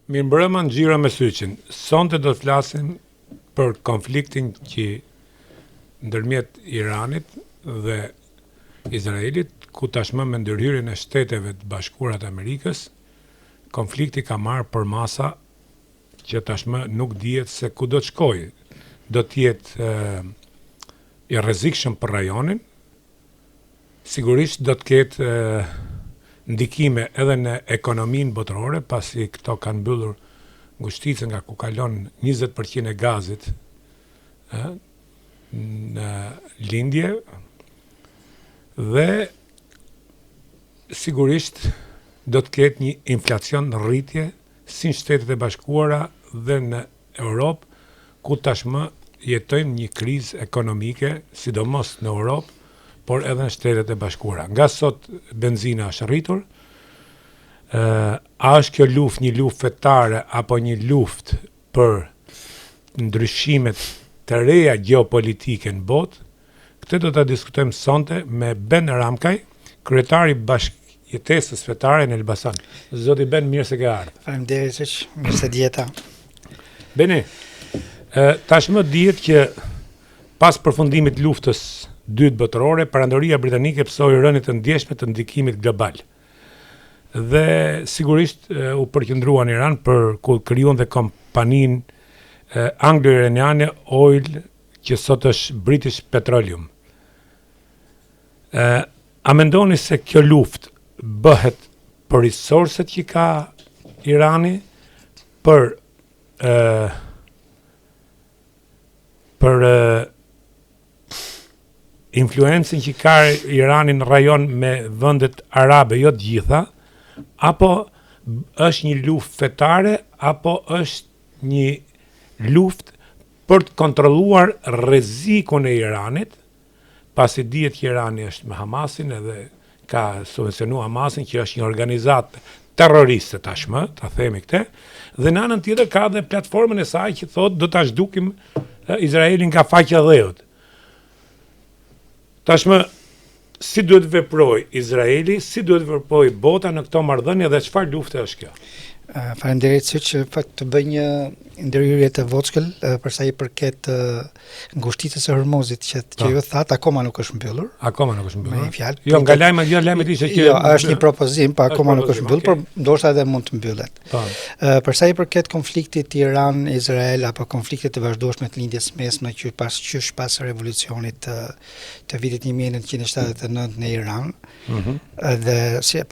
Mirëmbrëma Nxira me Syqin. Sonte do të flasim për konfliktin që ndërmjet Iranit dhe Izraelit, ku tashmë me ndërhyrjen e Shteteve të Bashkuara të Amerikës, konflikti ka marrë përmasa që tashmë nuk dihet se ku do të shkojë. Do të jetë i rrezikshëm për rajonin. Sigurisht do të ketë ndikime edhe në ekonominë botërore, pasi këto kanë mbyllur ngushticën nga ku kalon 20% e gazit në lindje, dhe sigurisht do të ketë një inflacion në rritje si në Shtetet e Bashkuara dhe në Europë, ku tashmë jetojmë një krizë ekonomike, sidomos në Europë, por edhe në Shtetet e Bashkuara. Nga sot benzina është rritur, a është kjo luftë një luftë fetare apo një luftë për ndryshimet të reja gjeopolitike në botë? Këtë do ta diskutojmë sonte me Ben Ramkaj, kryetari i bashkëjetesës fetare në Elbasan. Zoti Ben, mirë se ke ardhur. Faleminderit, mirë se dieta. Beni, tashmë dihet që pas përfundimit të luftës dytë botërore, Perandoria Britanike psoi rënit të ndjeshme të ndikimit global. Dhe sigurisht u përqendrua në Iran për ku krijuan dhe kompaninë anglo-iraniane Oil, që sot është British Petroleum. A mendoni se kjo luftë bëhet për resurset që ka Irani, për influencën që ka Irani në rajon me vendet arabe, jo të gjitha, apo është një luftë fetare, apo është një luftë për të kontrolluar rrezikun e Iranit, pasi dihet që Irani është me Hamasin edhe ka subvencionuar Hamasin, që është një organizatë terroriste tashmë, ta themi këtë, dhe në anën tjetër ka dhe platformën e saj që thotë do ta zhdukim Izraelin nga faqja e dheut. Tashmë, si duhet veproj Izraeli, si duhet veproj bota në këto marrëdhënie dhe çfarë lufte është kjo? Faleminderit që të bëj një ndërhyrje të vockël për sa i përket ngushticës së Hormuzit që ju thatë, akoma nuk është mbyllur. Akoma nuk është mbyllur. Me një fjalë. Jo, nga lajmet ishte që është një propozim, pa akoma nuk është mbyllur, por ndoshta edhe mund të mbyllet. Për sa i përket konfliktit Iran-Izrael apo konfliktit të vazhdueshme të lindjes mesme që pas revolucionit të vitit 1979 në Iran, dhe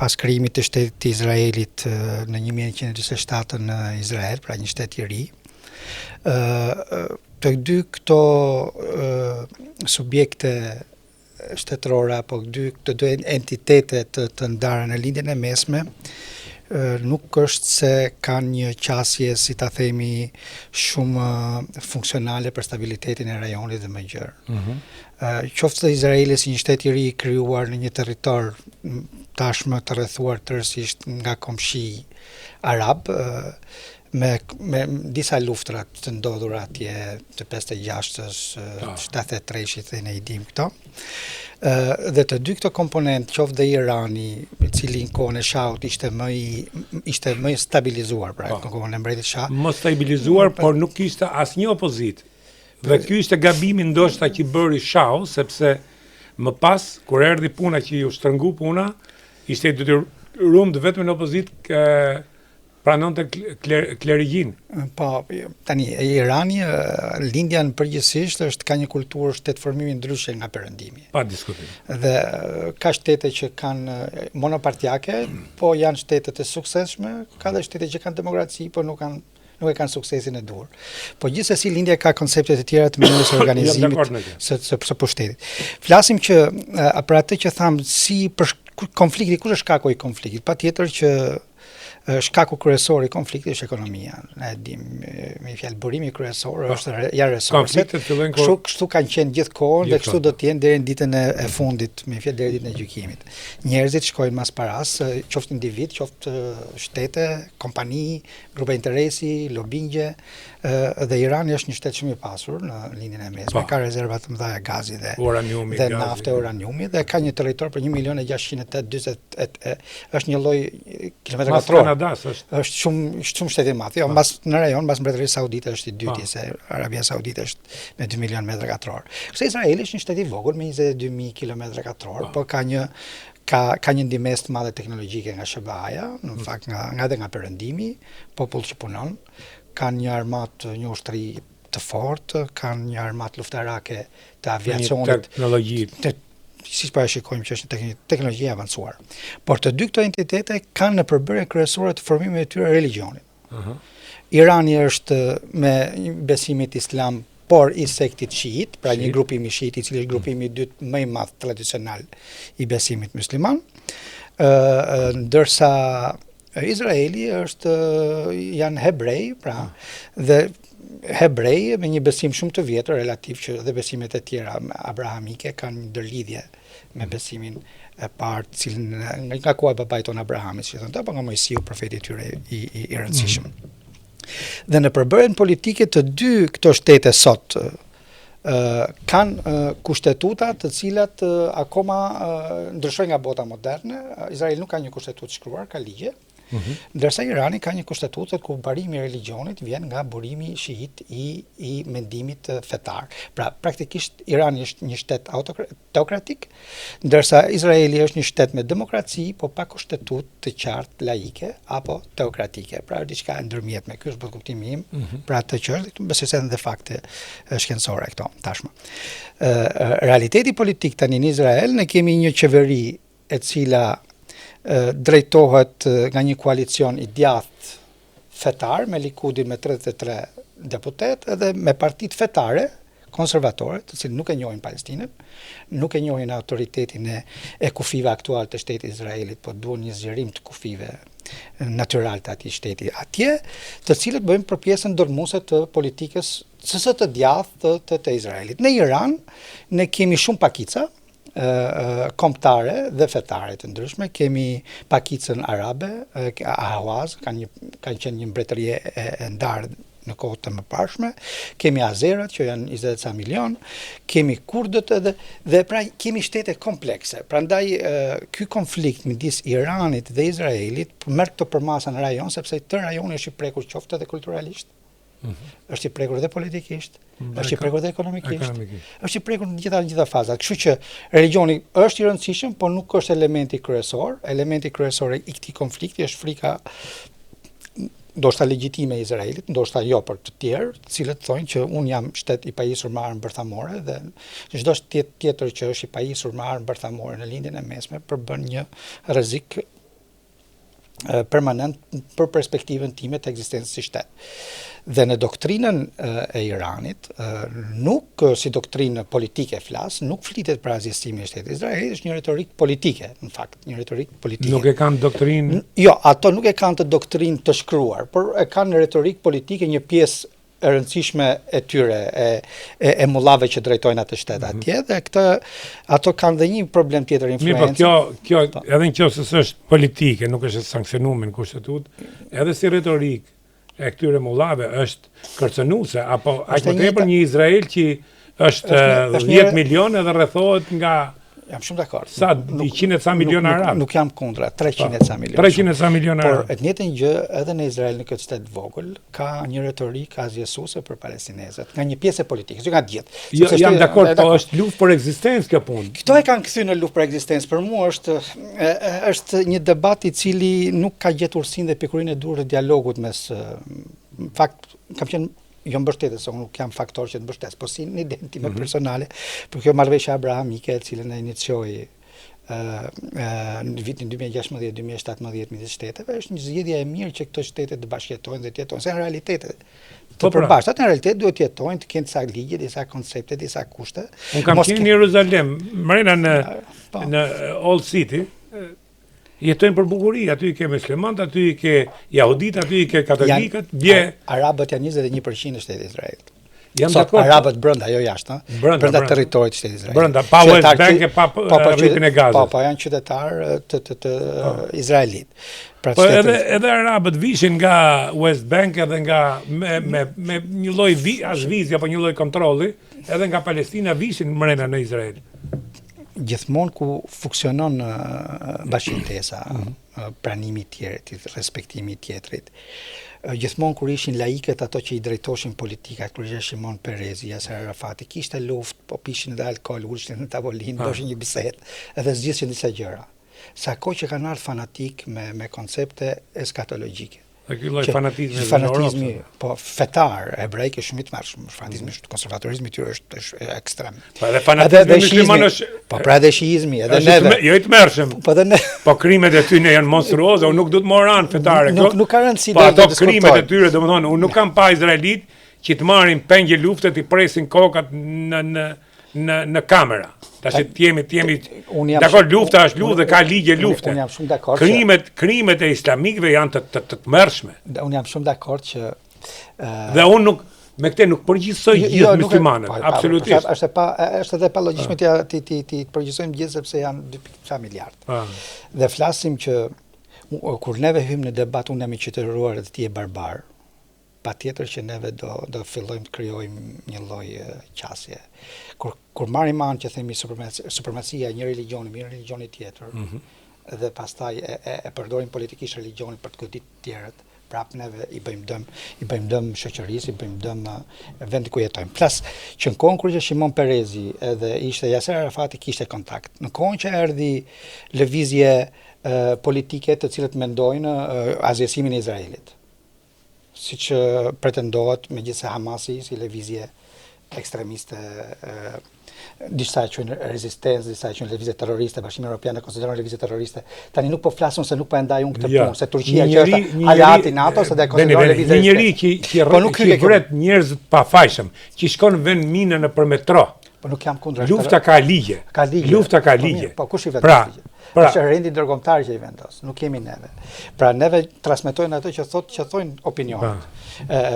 pas krijimit të shtetit të Izraelit në 1947 në Izrael, pra një shtet i ri. Të dy këto subjekte shtetërore apo këto dy entitete të ndara në lindjen e mesme, nuk është se kanë një qasje, si ta themi, shumë funksionale për stabilitetin e rajonit dhe më gjërë. Qoftë të Izraeli si një shtet i ri krijuar në një territor tashmë të rrethuar tërësisht nga komshi arab, me disa luftra të ndodhura atje të 56-ës, 73-shit dhe ne i dim këto. Dhe të dy këto komponent, qoftë dhe Irani, i cili në kohën e Shahut ishte më i stabilizuar, pra në kohën e mbretit Shah. Më stabilizuar, por nuk kishte asnjë opozitë. Dhe ky ishte gabimi ndoshta që bëri Shahu, sepse më pas kur erdhi puna që ju shtrëngu puna, ishte i detyruar vetëm në opozitë pranonte klerigjin. Po, tani Irani, lindja në përgjithsisht ka një kulturë shtetëformimi ndryshe nga perëndimi. Pa diskutim. Dhe ka shtete që kanë monopartiake, po janë shtete të suksesshme, ka dhe shtete që kanë demokraci, po nuk e kanë suksesin e dur. Po gjithsesi lindja ka koncepte të tjera të mënyrës së organizimit së pushtetit. Flasim që për atë që tham si për konflikti, kush është shkaku i konfliktit? Patjetër që shkaku kryesor i konfliktit është ekonomia. Ne dim, me fjalë burimi kryesor është ja resurset. Kështu kanë qenë gjithkohën dhe kështu do të jenë deri në ditën e fundit, me fjalë deri ditën e gjykimit. Njerëzit shkojnë mas paras, qoftë individ, qoftë shtete, kompani, grupe interesi, lobingje, dhe Irani është një shtet shumë i pasur në lindjen e mesme, ka rezerva të mëdha gazi dhe nafte uraniumi dhe ka një territor për 1.640.000, është një lloj kilometër katror. Kanadas është. Është shumë shtet i madh. Jo, mbas në rajon, mbas Mbretërisë Saudite është i dyti, se Arabia Saudite është me 2 milion metra katror. Kështu Izraeli është një shtet i vogël me 22.000 kilometra katror, po ka një ndihmës të madhe teknologjike nga SBA-ja, në fakt nga perëndimi, popull që punon, kanë një armatë, një ushtri të fortë, kanë një armatë luftarake të aviacionit, teknologji. Si po e shikojmë që është një teknologji e avancuar. Por të dy këto entitete kanë në përbërje kryesore të formimit të tyre religionit. Irani është me besimit islam, por i sektit shiit, pra një grupim i shiit, i cili është grupimi i dytë më i madh tradicional i besimit musliman, ndërsa Izraeli janë hebrej, pra, dhe hebrej me një besim shumë të vjetër relativ që dhe besimet e tjera abrahamike kanë një ndërlidhje me besimin e parë, cilën nga koha e babait ton Abrahamit, që thonë, apo nga Mojsiu, profeti i tyre i rëndësishëm. Dhe në përbërjen politike të dy këto shtete sot kanë kushtetuta të cilat akoma ndryshojnë nga bota moderne. Izraeli nuk ka një kushtetutë shkruar, ka ligje. Ndërsa Irani ka një kushtetutë ku barimi i religionit vjen nga burimi shiit i mendimit fetar. Pra, praktikisht Irani është një shtet teokratik, ndërsa Izraeli është një shtet me demokraci, po pa kushtetutë të qartë laike apo teokratike. Pra, është diçka ndërmjetme. Ky është për kuptimin im, pra të që është, besoj se edhe fakte shkencore këto tashmë. Realiteti politik tani në Izrael, ne kemi një qeveri e cila drejtohet nga një koalicion i djathtë fetar me Likudin me 33 deputet edhe me partitë fetare konservatore, të cilët nuk e njohin Palestinën, nuk e njohin autoritetin e kufive aktual të shtetit Izraelit, po duan një zgjerim të kufive natyral të atij shteti atje, të cilët bëjnë për pjesën ndërmuese të politikës së të djathtë të Izraelit. Në Iran ne kemi shumë pakica kombëtare dhe fetare të ndryshme. Kemi pakicën arabe, Ahwaz, kanë qenë një mbretëri e ndarë në kohët të mëparshme, kemi azerat që janë 20 milion, kemi kurdët dhe pra kemi shtete komplekse. Prandaj ky konflikt midis Iranit dhe Izraelit merr këtë përmasa në rajon, sepse të rajoni është i prekur qoftë edhe kulturalisht, është i prekur edhe politikisht, është i prekur edhe ekonomikisht, është i prekur në gjitha fazat. Kështu që religioni është i rëndësishëm, por nuk është elementi kryesor. Elementi kryesor i këtij konflikti është frika ndoshta legjitime e Izraelit, ndoshta jo për të tjerë, të cilët thonë që unë jam shtet i pajisur me armë bërthamore dhe çdo shtet tjetër që është i pajisur me armë bërthamore në lindjen e mesme përbën një rrezik permanent për perspektivën time të ekzistencës si shtet. Dhe në doktrinën e Iranit, nuk si doktrinë politike flas, nuk flitet për azjesimin e shtetit Izraelit, është një retorik politike, në fakt, një retorik politike. Nuk e kanë doktrinë? Jo, ato nuk e kanë të doktrinë të shkruar, por e kanë retorik politike, një pjesë e rëndësishme e tyre, e mullave që drejtojnë atë shtet atje, dhe ato kanë dhe një problem tjetër influencë. Mirë, po kjo edhe nëse është politike, nuk është sankcionuar në kushtetutë, edhe si retorik e këtyre mullave është kërcënuese, apo aq më tepër një Izrael që është 10 milion edhe rrethohet nga Jam shumë dakord. Sa 100 ca milion arab. Nuk jam kundra, 300 ca milion. 300 ca milion arab. Por e njëjtën gjë edhe në Izrael, në këtë shtet vogël, ka një retorik azjesuese për palestinezët, nga një pjesë e politikës, jo nga gjithë. Jo, jam dakord, po është luftë për ekzistencë kjo punë. Këto e kanë kthyer në luftë për ekzistencë. Për mua është një debat i cili nuk ka gjetur sinë dhe pikurinë e durë të dialogut mes në fakt kam qenë jo mbështetës, se unë nuk jam faktor që të mbështes, po si një ide time personale, për kjo marrëveshje abrahamike, cilën e inicioi në vitin 2016-2017 midis shteteve, është një zgjedhje e mirë që këto shtete të bashkëjetojnë dhe të jetojnë, se në realitete të përbashkëta, në realitet duhet të jetojnë, të kenë disa ligje, disa koncepte, disa kushte. Unë kam qenë në Jeruzalem, mrena në Old City, jetojnë për bukuri, aty i ke muslimanët, aty i ke jahudit, aty i ke katolikët, Arabët janë 21% e shtetit Izraelit. Sot Arabët brenda, jo jashtë, brenda territorit të shtetit Izraelit. Brenda, pa West Bank e pa rripin e Gazës. Po janë qytetarë të Izraelit. Po edhe Arabët vishin nga West Bank edhe nga me një lloj vizje apo një lloj kontrolli, edhe nga Palestina vishin mrena në Izrael. gjithmonë ku funksionon bashkëtesa, pranimi i tjerit, respektimi i tjetrit. Gjithmonë kur ishin laikët ato që i drejtoshin politikat, kur ishte Shimon Perezi, Yasser Arafati, kishte luftë, po pishin edhe alkool, ulshin në tavolinë, bëshin një bisedë, edhe zgjidhshin disa gjëra. Sa kohë që kanë ardhur fanatik me koncepte eskatologjike. Dhe ky lloj fanatizmi Fanatizmi, po fetar, hebrejk është shumë i tmerrshëm, fanatizmi, konservatorizmi i tyre është ekstrem. Po edhe fanatizmi musliman është. Po pra edhe shiizmi, edhe neve. Jo i tmerrshëm. Po edhe ne. Po krimet e tyre janë monstruoze, unë nuk do të marr anë fetare. Nuk ka rëndësi. Po ato krimet e tyre, domethënë, unë nuk kam pa izraelit që të marrin pengje lufte, të presin kokat në kamera. Tash jemi dakord, lufta është luftë dhe ka ligje lufte. Unë jam shumë dakord. Krimet e islamikëve janë të tmerrshme. Unë jam shumë dakord që dhe unë nuk me këtë nuk përgjigjsoj gjithë muslimanët, absolutisht. Është edhe pa logjikë ti përgjigjsojmë gjithë sepse janë 2.3 miliardë. Dhe flasim që kur neve hyjmë në debat, unë jam i qytetëruar dhe ti je barbar. Patjetër që neve do fillojmë të krijojmë një lloj qasje. Kur marrim anë që themi supremacia e një religioni me një religion tjetër, dhe pastaj e përdorim politikisht religionin për të godit të tjerët, prapë neve i bëjmë dëm shoqërisë, i bëjmë dëm vendit ku jetojmë. Plas që në kohën kur ishte Shimon Perezi edhe ishte Yasser Arafati kishte kontakt. Në kohën që erdhi lëvizje politike të cilët mendojnë azjesimin e Izraelit, siç pretendohet, megjithëse Hamasi si lëvizje ekstremiste, disa e quajnë rezistencë, disa e quajnë lëvizje terroriste, Bashkimi Evropian e konsideron lëvizje terroriste. Tani nuk po flasun se nuk po e ndaj unë këtë punë, se Turqia që është aleati i NATO-s dhe e konsideron lëvizje. Një njeri që vret njerëz të pafajshëm, që shkon vend minën nëpër metro. Po nuk jam kundër. Lufta ka ligje. Lufta ka ligje. Po kush i vendos ligje? Është rendi ndërkombëtar që i vendos, nuk kemi neve. Pra neve transmetojnë ato që thonë opinionet.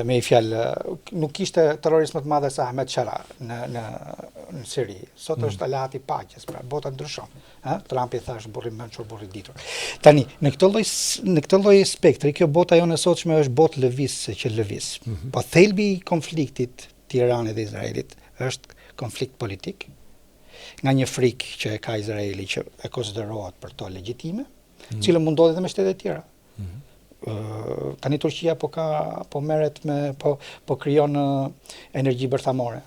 Me i fjalë, nuk kishte terrorizëm të madh se Ahmed Shara në Siri. Sot është aleati i paqes, pra bota ndryshon. Trumpi thash burri mençur, burri ditur. Tani në këtë lloj spektri, kjo bota jonë e sotshme është botë lëvizse që lëviz. Po thelbi i konfliktit të Iranit dhe Izraelit është konflikt politik, nga një frikë që e ka Izraeli që e konsiderohet për to legjitime, cilën mund ndodhet edhe me shtete tjera. Tani Turqia po merret po krijon energji bërthamore.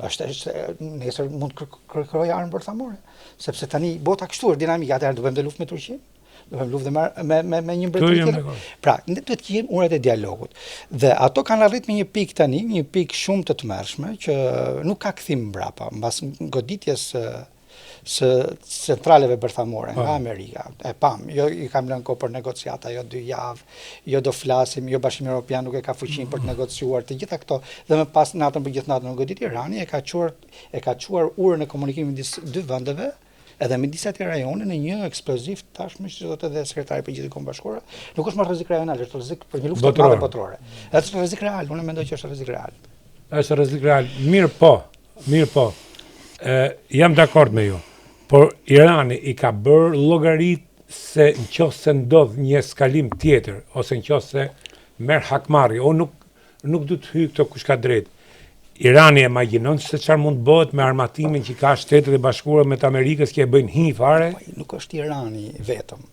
Nesër mund të krijojë armë bërthamore, sepse tani bota kështu është dinamika, atëherë do bëjmë luftë me Turqinë. Do bëjmë luftë me një mbretëri tjetër. Pra, ne duhet të gjejmë urat e dialogut. Dhe ato kanë arritur me një pikë tani, një pikë shumë të tmerrshme që nuk ka kthim mbrapa, mbas goditjes së centraleve bërthamore nga Amerika. E pam, jo i kam lënë kohë për negociata, jo 2 javë, jo do flasim, jo Bashkimi Evropian nuk e ka fuqinë për të negociuar të gjitha këto. Dhe më pas natën për gjithë natën në godit Irani e ka çuar urën e komunikimit midis 2 vendeve, edhe midis atij rajoni në një eksploziv tashmë që do të edhe sekretari i përgjithshëm i Kombeve Bashkuara, nuk është më rrezik rajonal, është rrezik për një luftë të madhe botërore. Është rrezik real, unë mendoj që është rrezik real. Është rrezik real. Mirë po. Jam dakord me ju. Por Irani i ka bërë llogarit se nëse ndodh një eskalim tjetër ose nëse merr hakmarrje, o nuk do të hyj këto kush ka drejt. Irani e imagjinon se çfarë mund bëhet me armatimin që ka Shtetet e Bashkuara me të Amerikës që e bëjnë hi fare? Nuk është Irani vetëm.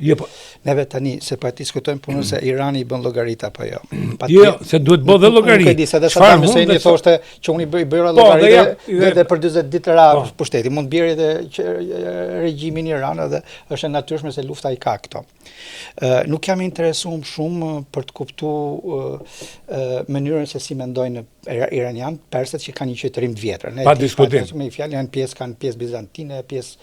Jo, po. Neve tani se po diskutojmë punën se Irani i bën llogarit apo jo. Jo, se duhet bëj dhe llogarit. Nuk e di se Saddam Hussein thoshte që unë i bëra llogarit edhe për 40 ditë ra pushteti. Mund bjerë edhe regjimin Iran edhe është e natyrshme se lufta i ka këto. Nuk jam interesuar shumë për të kuptuar mënyrën se si mendojnë iranian persët që kanë një qytetërim të vjetër. Pa diskutim. Me fjalë kanë pjesë bizantine, pjesë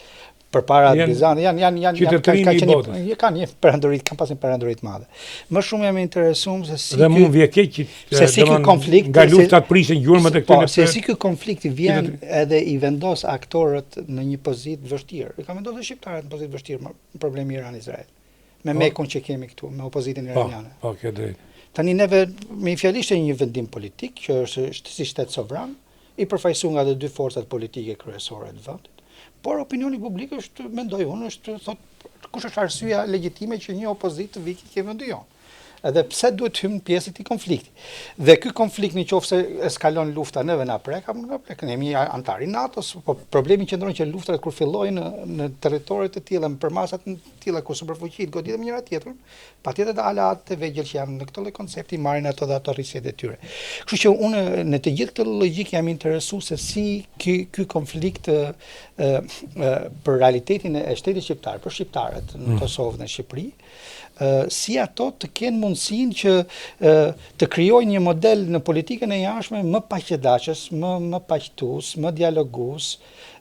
përpara Bizantit, janë kanë një perandorit, kanë pasur perandorit të madhe. Më shumë jam interesuar se si dhe mund vje keq se si ky konflikt nga luftat prishin gjurmët e këtyre. Se si ky konflikt vjen edhe i vendos aktorët në një pozitë vështirë. I kam vendosur shqiptarët në pozitë vështirë problemi Iran-Izrael. Me mekun që kemi këtu, me opozitën iraniane. Po, ke drejt. Tani neve me fjalisht një vendim politik që është si shtet sovran, i përfaqësuar nga të 2 forcat politike kryesore të vendit. Por opinioni publik është, mendoj unë, është thot kush është arsyeja legjitime që një opozitë të vikit ke vendi jon. edhe pse duhet të hymë pjesë e këtij konflikti. Dhe ky konflikt nëse eskalon lufta neve na prek, apo na prek, ne jemi antar i NATO-s, po problemi qëndron që luftrat kur fillojnë në territoret të tilla, për masat të tilla ku superfuqitë goditen me njëra tjetrën, patjetër të aleat të vegjël që janë në këtë lloj koncepti marrin ato dhe ato rrisjet e tyre. Kështu që unë në të gjithë këtë logjik jam interesuar se si ky konflikt për realitetin e shtetit shqiptar, për shqiptarët në Kosovë dhe Shqipëri, si ato të kenë mundësinë që të krijojnë një model në politikën e jashtme më paqëdaqës, më paqëtues, më dialogues,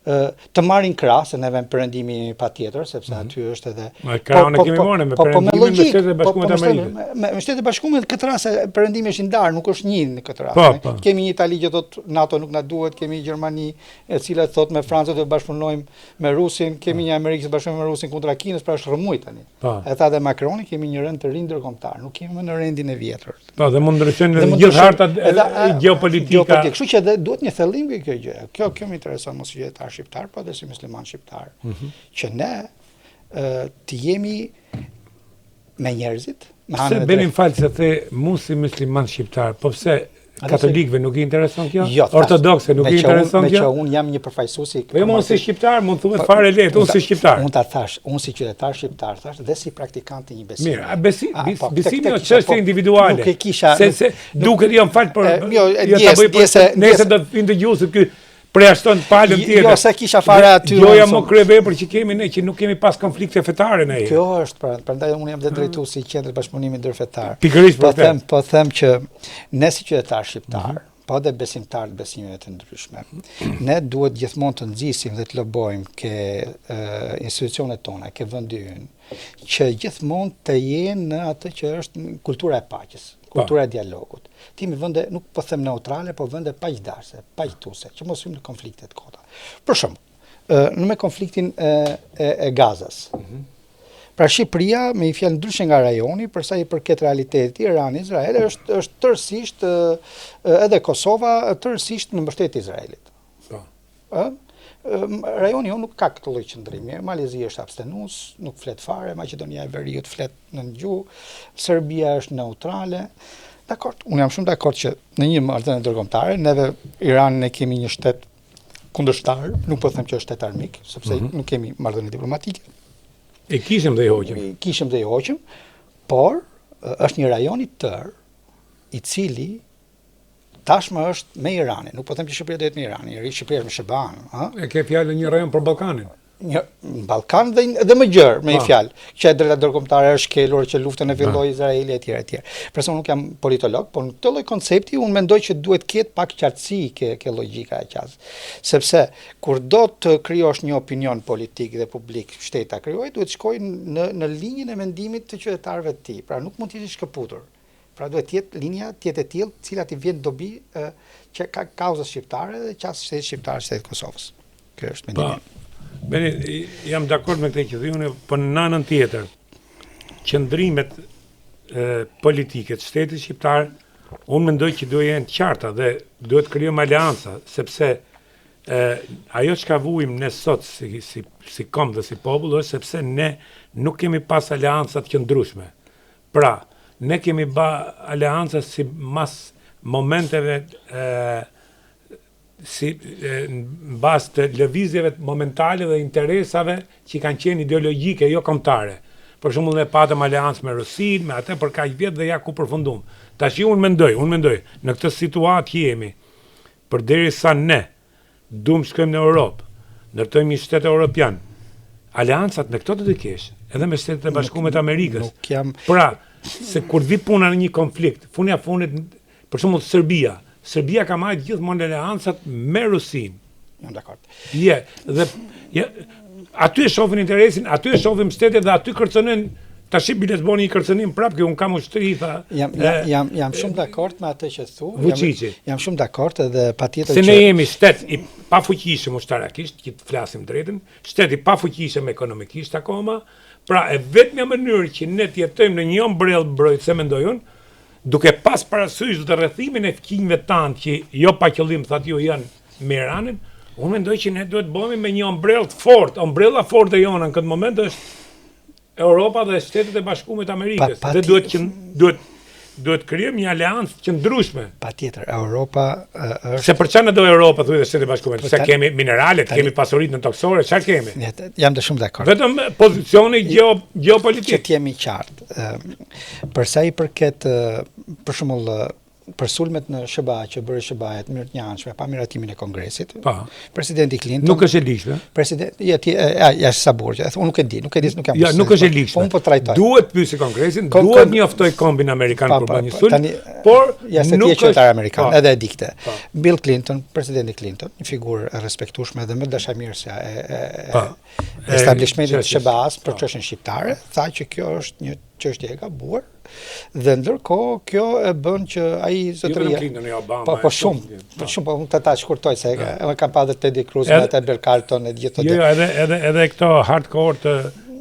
të marrin krah se neve perëndimi patjetër, sepse aty është edhe krahun e kemi marrë me perëndimin me Shtetet e Bashkuara të Amerikës. Me Shtetet e Bashkuara në këtë rast perëndimi është i ndarë, nuk është një në këtë rast. Kemi një Itali që thotë NATO nuk na duhet, kemi Gjermani e cila thotë me Francën do të bashkëpunojmë me Rusin, kemi një Amerikë që bashkëpunon me Rusin kundra Kinës, pra është rrëmuj tani. E tha dhe Macroni, kemi një rënd të ri ndërkombëtar, nuk kemi më në rendin e vjetër. Po, dhe mund ndryshojnë gjithë hartat gjeopolitika. Kështu që duhet një thellim kjo gjë. Kjo më intereson mos qytetar shqiptar, po dhe si musliman shqiptar, që ne të jemi me njerëzit. Pse benim falë se the mu si musliman shqiptar, po pse katolikëve nuk i intereson kjo? Ortodokse nuk i intereson kjo? Me që unë jam një përfaqësues i... Po unë si shqiptar, mund thuhet fare lehtë, unë si shqiptar. Unë ta thash, unë si qytetar shqiptar thash dhe si praktikant i një besimi. Mirë, besimi është çështje individuale. Nuk e kisha... Se duket jam fal për... Nëse do të vinë dëgjuesit ky përjashton palën tjetër. Jo, se kisha fare aty. Jo, jam më kryevepër që kemi ne, që nuk kemi pas konflikte fetare ne. Kjo është, prandaj unë jam dhe drejtuesi i Qendrës Bashkëpunimit Ndërfetar. Pikërisht për këtë. Po them që ne si qytetar shqiptar, po dhe besimtar të besimeve të ndryshme, ne duhet gjithmonë të nxisim dhe të lobojmë ke institucionet tona, ke vendi ynë, që gjithmonë të jenë në atë që është kultura e paqes, kultura e dialogut. Timi vende nuk po them neutrale, po vende paqëdashse, paqëtuese, që mos hyjmë në konflikte të kota. Për shembull, në me konfliktin e Gazas. Pra Shqipëria, me një fjalë ndryshe nga rajoni, për sa i përket realitetit Irani, Izraeli është tërësisht edhe Kosova tërësisht në mbështetje të Izraelit. Rajoni nuk ka këtë lloj qëndrimi. Malezia është abstenues, nuk flet fare, Maqedonia e Veriut flet në gjuhë, Serbia është neutrale. Dakord, unë jam shumë dakord që në një marrëdhënie ndërkombëtare, neve Iranin e kemi një shtet kundërshtar, nuk po them që është shtet armik, sepse nuk kemi marrëdhënie diplomatike. E kishim dhe i hoqëm. Kishim dhe i hoqëm, por është një rajon i tërë, i cili tashmë është me Iranin. Nuk po them që Shqipëria do jetë me Iranin, Shqipëria është me Sheban. E ke fjalën një rajon për Ballkanin. Në Ballkan dhe më gjerë, me një fjalë, që e drejta ndërkombëtare është shkelur, që luftën e filloi Izraeli etj. Për sa unë nuk jam politolog, por në këtë lloj koncepti unë mendoj që duhet ketë pak qartësi ke logjika e qasë. Sepse kur do të krijosh një opinion politik dhe publik, shteta krijoj, duhet shkojë në linjën e mendimit të qytetarëve të tij. Pra nuk mund të jesh shkëputur. Pra duhet të jetë linja e tillë, cilat i vjen dobi që ka kauza shqiptare dhe qasë shtetit shqiptar, shtetit Kosovës. Kjo është mendimi. Bene, jam dakord me këtë që thënë, por në anën tjetër, qëndrimet politike të shtetit shqiptar, unë mendoj që duhet jenë të qarta dhe duhet krijojmë aleanca, sepse ajo çka vuajmë ne sot si kom dhe si popull është sepse ne nuk kemi pas aleanca të qëndrueshme. Pra, ne kemi aleanca si mas momenteve në bazë të lëvizjeve momentale dhe interesave që kanë qenë ideologjike, jo kombëtare. Për shembull, ne patëm aleancë me Rusin, me atë për kaq vjet dhe ja ku përfundum. Tash unë mendoj, në këtë situatë që jemi, përderisa ne shkojmë në Europë, ndërtojmë një shtet evropian, aleancat me këto do të kesh, edhe me Shtetet e Bashkuara të Amerikës. Pra, se kur vi puna në një konflikt, funit, për shembull Serbia ka marrë gjithmonë aleancat me Rusin. Jam dakord. Aty e shohin interesin, aty e shohin shtetet dhe aty kërcënojnë. Tash bilet bëni një kërcënim prapë që un kam ushtri tha. Jam shumë dakord me atë që thu. Jam shumë dakord edhe patjetër që se ne jemi shtet i pafuqishëm ushtarakisht, që të flasim drejtën, shtet i pafuqishëm ekonomikisht akoma. Pra e vetmja mënyrë që ne të jetojmë në një ombrellë mbrojtëse mendoj unë, duke pas parasysh të rrethimin e fqinjve tanë që jo pa qëllim thatë ju janë me Iranin, unë mendoj që ne duhet bëhemi me një ombrellë të fortë. Ombrella forte jona në këtë moment Europa dhe Shtetet e Bashkuara të Amerikës. Dhe duhet krijojmë një aleancë qëndrueshme. Patjetër, Europa është Se për çfarë do Europa thuaj Shtetet e Bashkuara? Se kemi mineralet, kemi pasuritë toksore, çfarë kemi? Jam të shumë dakord. Vetëm pozicioni geopolitik. Që t'jemi qartë. Për sa i përket për shembull për sulmet në SBA që bëri SBA-t mirë të njanshme pa miratimin e Kongresit. Presidenti Clinton nuk është e lishme. Presidenti ja sa burgë. Unë nuk e di, nuk jam. Ja, nuk është e lishme. Unë po trajtoj. Duhet pyesë Kongresin, duhet njoftoj kombin amerikan për bërë një sulm. Por ja se ti je qytetar amerikan, edhe e di këtë. Bill Clinton, presidenti Clinton, një figurë e respektueshme dhe më dashamirëse e establishmentit të SBA-s për çështjen shqiptare, tha që kjo është një çështje e gabuar. Dhe ndërkohë kjo e bën që ai zotëria po shumë po unë ta shkurtoj se e kam pa edhe Teddy Cruz me Ted Carlton e gjithë Jo, edhe këto hardcore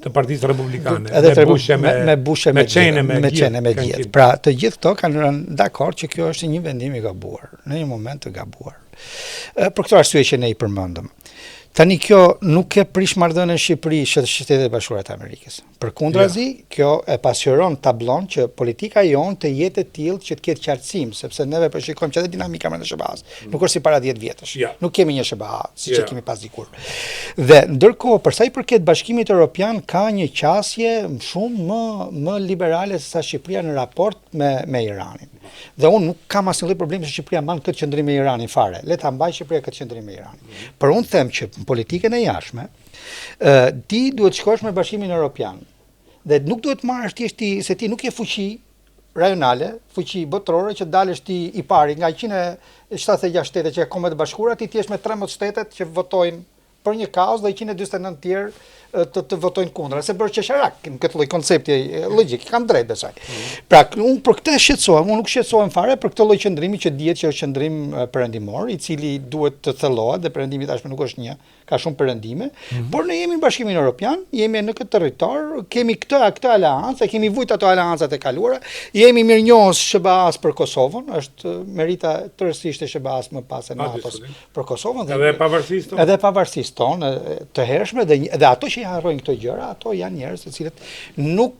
të Partisë Republikane. Edhe me bushe me qene me gjithë. Pra, të gjithë këto kanë rënë dakord që kjo është një vendim i gabuar, në një moment të gabuar. Për këtë arsye që ne i përmendëm. Tani kjo nuk e prish marrëdhënien e Shqipërisë dhe Shtetet e Bashkuara të Amerikës. Përkundrazi, kjo e pasqyron tablon që politika jonë të jetë e tillë që të ketë qartësim, sepse neve po shikojmë që edhe dinamika me SBA-s nuk është si para 10 vjetësh. Nuk kemi një SBA siç e kemi pas dikur. Dhe ndërkohë, për sa i përket Bashkimit Evropian, ka një qasje shumë më liberale se sa Shqipëria në raport me Iranin. Dhe unë nuk kam asnjë problem se Shqipëria mban këtë qendrim me Iranin fare. Le ta mbaj Shqipëria këtë qendrim me Iranin. Por unë them që në politikën e jashtme, ti duhet shkosh me Bashkimin Evropian. Dhe nuk duhet marrësh thjesht se ti nuk je fuqi rajonale, fuqi botërore që dalësh ti i pari nga 176 shtete që e Kombet e Bashkuara, ti jesh me 13 shtetet që votojnë për një kaos dhe 149 tjerë të votojnë kundra, se bërë qesharak në këtë lloj koncepti logjik, kam drejt besoj. Pra, unë për këtë shqetësohem, unë nuk shqetësohem fare për këtë lloj qëndrimi që dihet që është qëndrim perëndimor, i cili duhet të thellohet dhe perëndimi tashmë nuk është një, ka shumë perëndime, por ne jemi në Bashkimin Evropian, jemi në këtë territor, kemi këtë aleancë, kemi vujt ato aleancat e kaluara, jemi mirënjohës SBA-s për Kosovën, është merita tërësisht e SBA-s më pas e NATO-s për Kosovën edhe pavarësisht tonë të hershme dhe ato që i harrojnë këto gjëra, ato janë njerëz të cilët nuk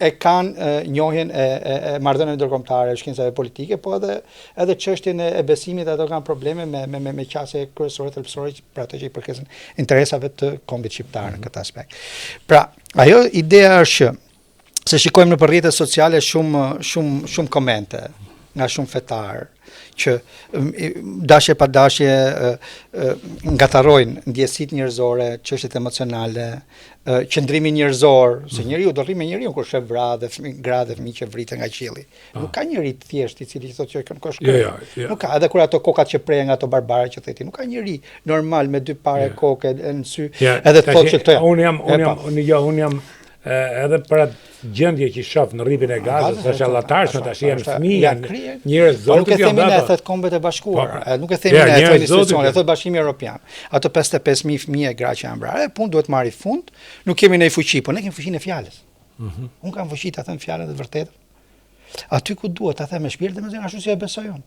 e kanë njohjen e marrëdhënieve ndërkombëtare, shkencave politike, po edhe çështjen e besimit, ato kanë probleme me qasje kryesore thelbësore për ato që i përkesin interesave të kombit shqiptar në këtë aspekt. Pra, ajo ideja është që se shikojmë në rrjetet sociale shumë komente nga shumë fetar që dashje pa dashje ngatarrojnë ndjesitë njerëzore, çështjet emocionale, qëndrimi njerëzor, se njeriu do rri me njeriu kur shef gra dhe fëmijë që vriten nga qielli. Nuk ka njeri të thjesht i cili thotë që kanë koshkë. Nuk ka, edhe kur ato kokat që prejnë nga ato barbare që theti, nuk ka njeri normal me dy pare kokë në sy, edhe të thotë që këto janë. Unë jam edhe për atë gjendje që shoh në rripin e Gazës, është allatarshme, tash janë fëmijë, njerëz zotit. Nuk e themi ne thot Kombet e Bashkuara, nuk e themi ne thot institucione, thot Bashkimi Evropian. Ato 55.000 fëmijë gra që janë vrarë, punë duhet marrë fund. Nuk kemi ne fuqi, po ne kemi fuqinë e fjalës. Unë kam fuqi ta them fjalën e vërtetë. Aty ku duhet ta them me shpirt dhe me zemër, ashtu si e besoj unë.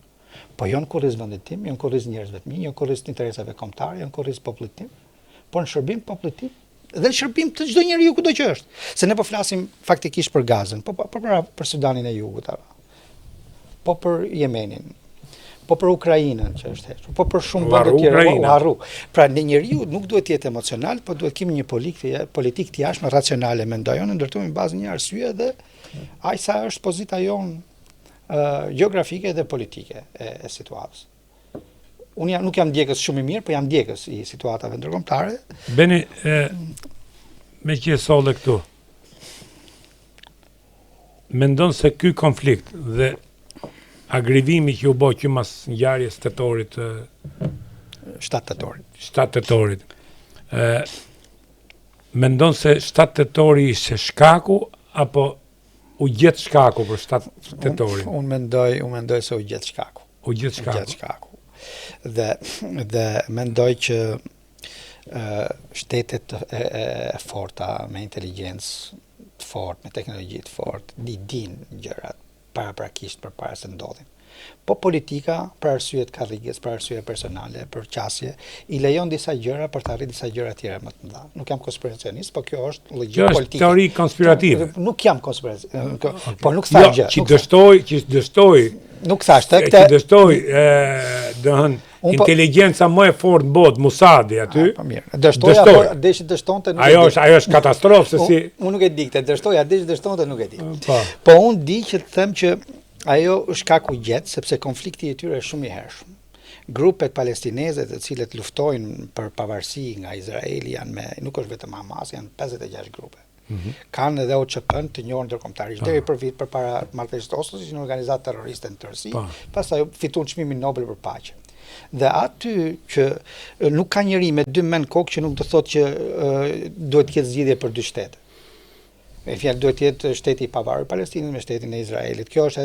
Po jo në kurriz vendit tim, jo në kurriz njerëzve të mi, jo në kurriz të interesave kombëtare, jo në kurriz popullit tim, por në shërbim popullit tim. Dhe në shërbim të çdo njeriu kudo që është. Se ne po flasim faktikisht për Gazën, po për Sudanin e Jugut, po për Yemenin, po për Ukrainën që është hequr, po për shumë vende të tjera, u harru. Pra ne njeriu nuk duhet të jetë emocional, po duhet kemi një politikë të jashtme racionale, mendoj unë, ndërtojmë në bazë një arsye dhe aq sa është pozita jonë gjeografike dhe politike e situatës. Unë nuk jam ndjekës shumë i mirë, po jam ndjekës i situatave ndërkombëtare. Beni, me që e solle këtu, mendon se ky konflikt dhe agrivimi që u bë që mas ngjarjes tetorit 7 tetorit. Mendon se 7 tetori ishte shkaku apo u gjet shkaku për 7 tetorin? Unë mendoj se u gjet shkaku. U gjet shkaku. Dhe mendoj që shtetet e forta me inteligjencë të fortë, me teknologji të fortë, din gjërat paraprakisht përpara se ndodhin. Po politika, për arsye të karrigës, për arsye personale, për qasje, i lejon disa gjëra për të arritur disa gjëra tjera më të mëdha. Nuk jam konspiracionist, po kjo është logjikë Kjo është politike. teori konspirative. Nuk jam konspiracionist, po nuk thash gjë. Që dështoj, Nuk thash që dështoj, inteligjenca më e fortë në botë, Musadi aty. Po mirë. Dështoja, por deshi dështonte nuk ajo është katastrofë se si. Unë nuk e di këtë, dështoja, deshi dështonte nuk e di. Po unë di që të them që ajo është shkaku i gjetë, sepse konflikti i tyre është shumë i hershëm. Grupet palestineze të cilët luftojnë për pavarësi nga Izraeli nuk është vetëm Hamas, janë 56 grupe. Kanë edhe OÇP-n të njohur ndërkombëtarisht deri për vit përpara marrëveshjes të Oslos, ishin një organizatë terroriste në tërësi, pastaj fituan çmimin Nobel për paqe. Dhe aty që nuk ka njeri me dy men kokë që nuk do thotë që duhet të ketë zgjidhje për dy shtete. Me fjalë duhet të jetë shteti i pavarur Palestinës me shtetin e Izraelit. Kjo është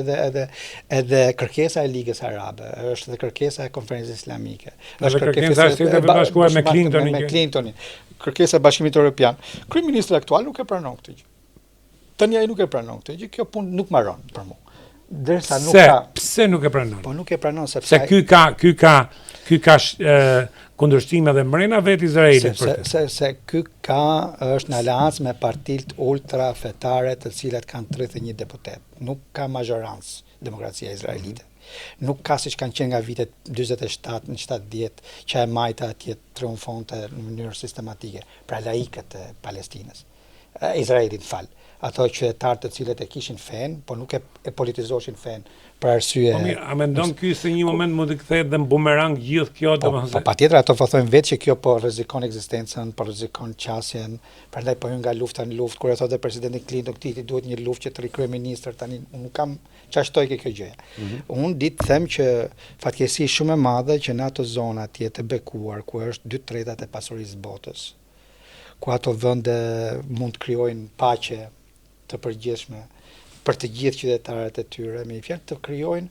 edhe kërkesa e Ligës Arabe, është edhe kërkesa e Konferencës Islamike. Është kërkesa e Shtetit Bashkuar me Clintonin. Kërkesa e Bashkimit Evropian. Kryeministri aktual nuk e pranon këtë gjë. Tani ai nuk e pranon këtë gjë. Kjo punë nuk mbaron për mua. Derisa nuk ka. Pse nuk e pranon? Po nuk e pranon sepse ky ka kundërshtime dhe mrena vetë Izraelit për të. Se ky është në aleancë me partitë ultra fetare të cilat kanë 31 deputet. Nuk ka mazhorancë demokracia izraelite. Nuk ka siç kanë qenë nga vitet 47 në 70 që e majta atje triumfonte në mënyrë sistematike, pra laikët e Palestinës. Izraelit fal. Ato qytetarë të cilët e kishin fen, po nuk e politizoshin fen për arsye. Po mirë, a mendon ky se një moment mund të kthehet dhe në bumerang gjithë kjo, domethënë? Po patjetër ato thonë vetë që kjo po rrezikon ekzistencën, po rrezikon qasjen, prandaj po hyn nga lufta në luftë, kur e thotë presidenti Clinton këtij tuhet një luftë që të kryeministër tani unë nuk kam çfarë shtoj kjo gjë. Unë di të them që fatkeqësi shumë e madhe që në ato zona atje të bekuar ku është 2/3 e pasurisë botës, ku ato vende mund të krijojnë paqe të përgjithshme për të gjithë qytetarët e tyre, me fjalë të krijojnë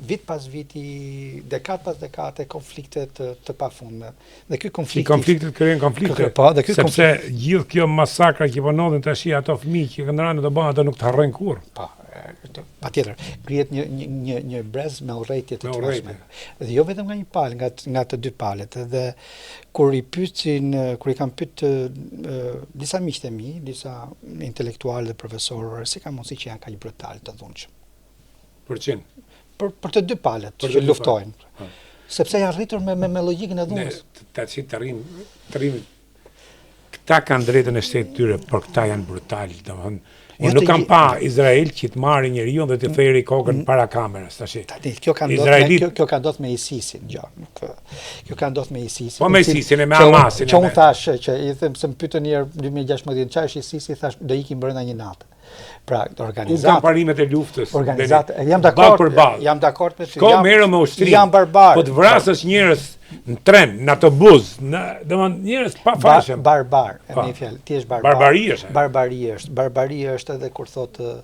vit pas viti, dekad pas dekade konflikte të pafundme. Dhe ky konfliktet krijojnë konflikte. Po, dhe ky sepse gjithë kjo masakra që po ndodhin tash ato fëmijë që kanë rënë të bëhen ato nuk të harrojnë kurrë. Po, patjetër, krijet një brez me urrëtie të tërshme. Dhe jo vetëm nga një palë, nga të dy palët. Dhe kur i kanë pyet disa miqtë e mi, disa intelektualë dhe profesorë, si ka mundësi që janë kaq brutal të dhunshëm. Për të dy palët që luftojnë. Sepse janë rritur me logjikën e dhunës. Tash të rrim këta kanë drejtën e shtetit tyre, por këta janë brutal, domethënë. Unë nuk kam pa Izrael që të marrë njeriu dhe të theri kokën para kamerës tash. Kjo ka ndodhur me ISIS-in, gjatë. Kjo ka ndodhur me ISIS-in. Po me ISIS-in e me Hamasin. Që unë thash që i them se më pyetën një herë 2016 çfarë është ISIS-i, thash do ikim brenda një nate. Pra, organizatë. Unë kam parimet e luftës. Organizatë. Jam dakord me ty. Shko merë me ushtri. Jam barbar. Po të vrasësh njerëz në tren, në autobus, domethënë njerëz pa fashëm. Barbar, me fjalë, ti je barbar. Barbari është. Barbari është edhe kur thotë,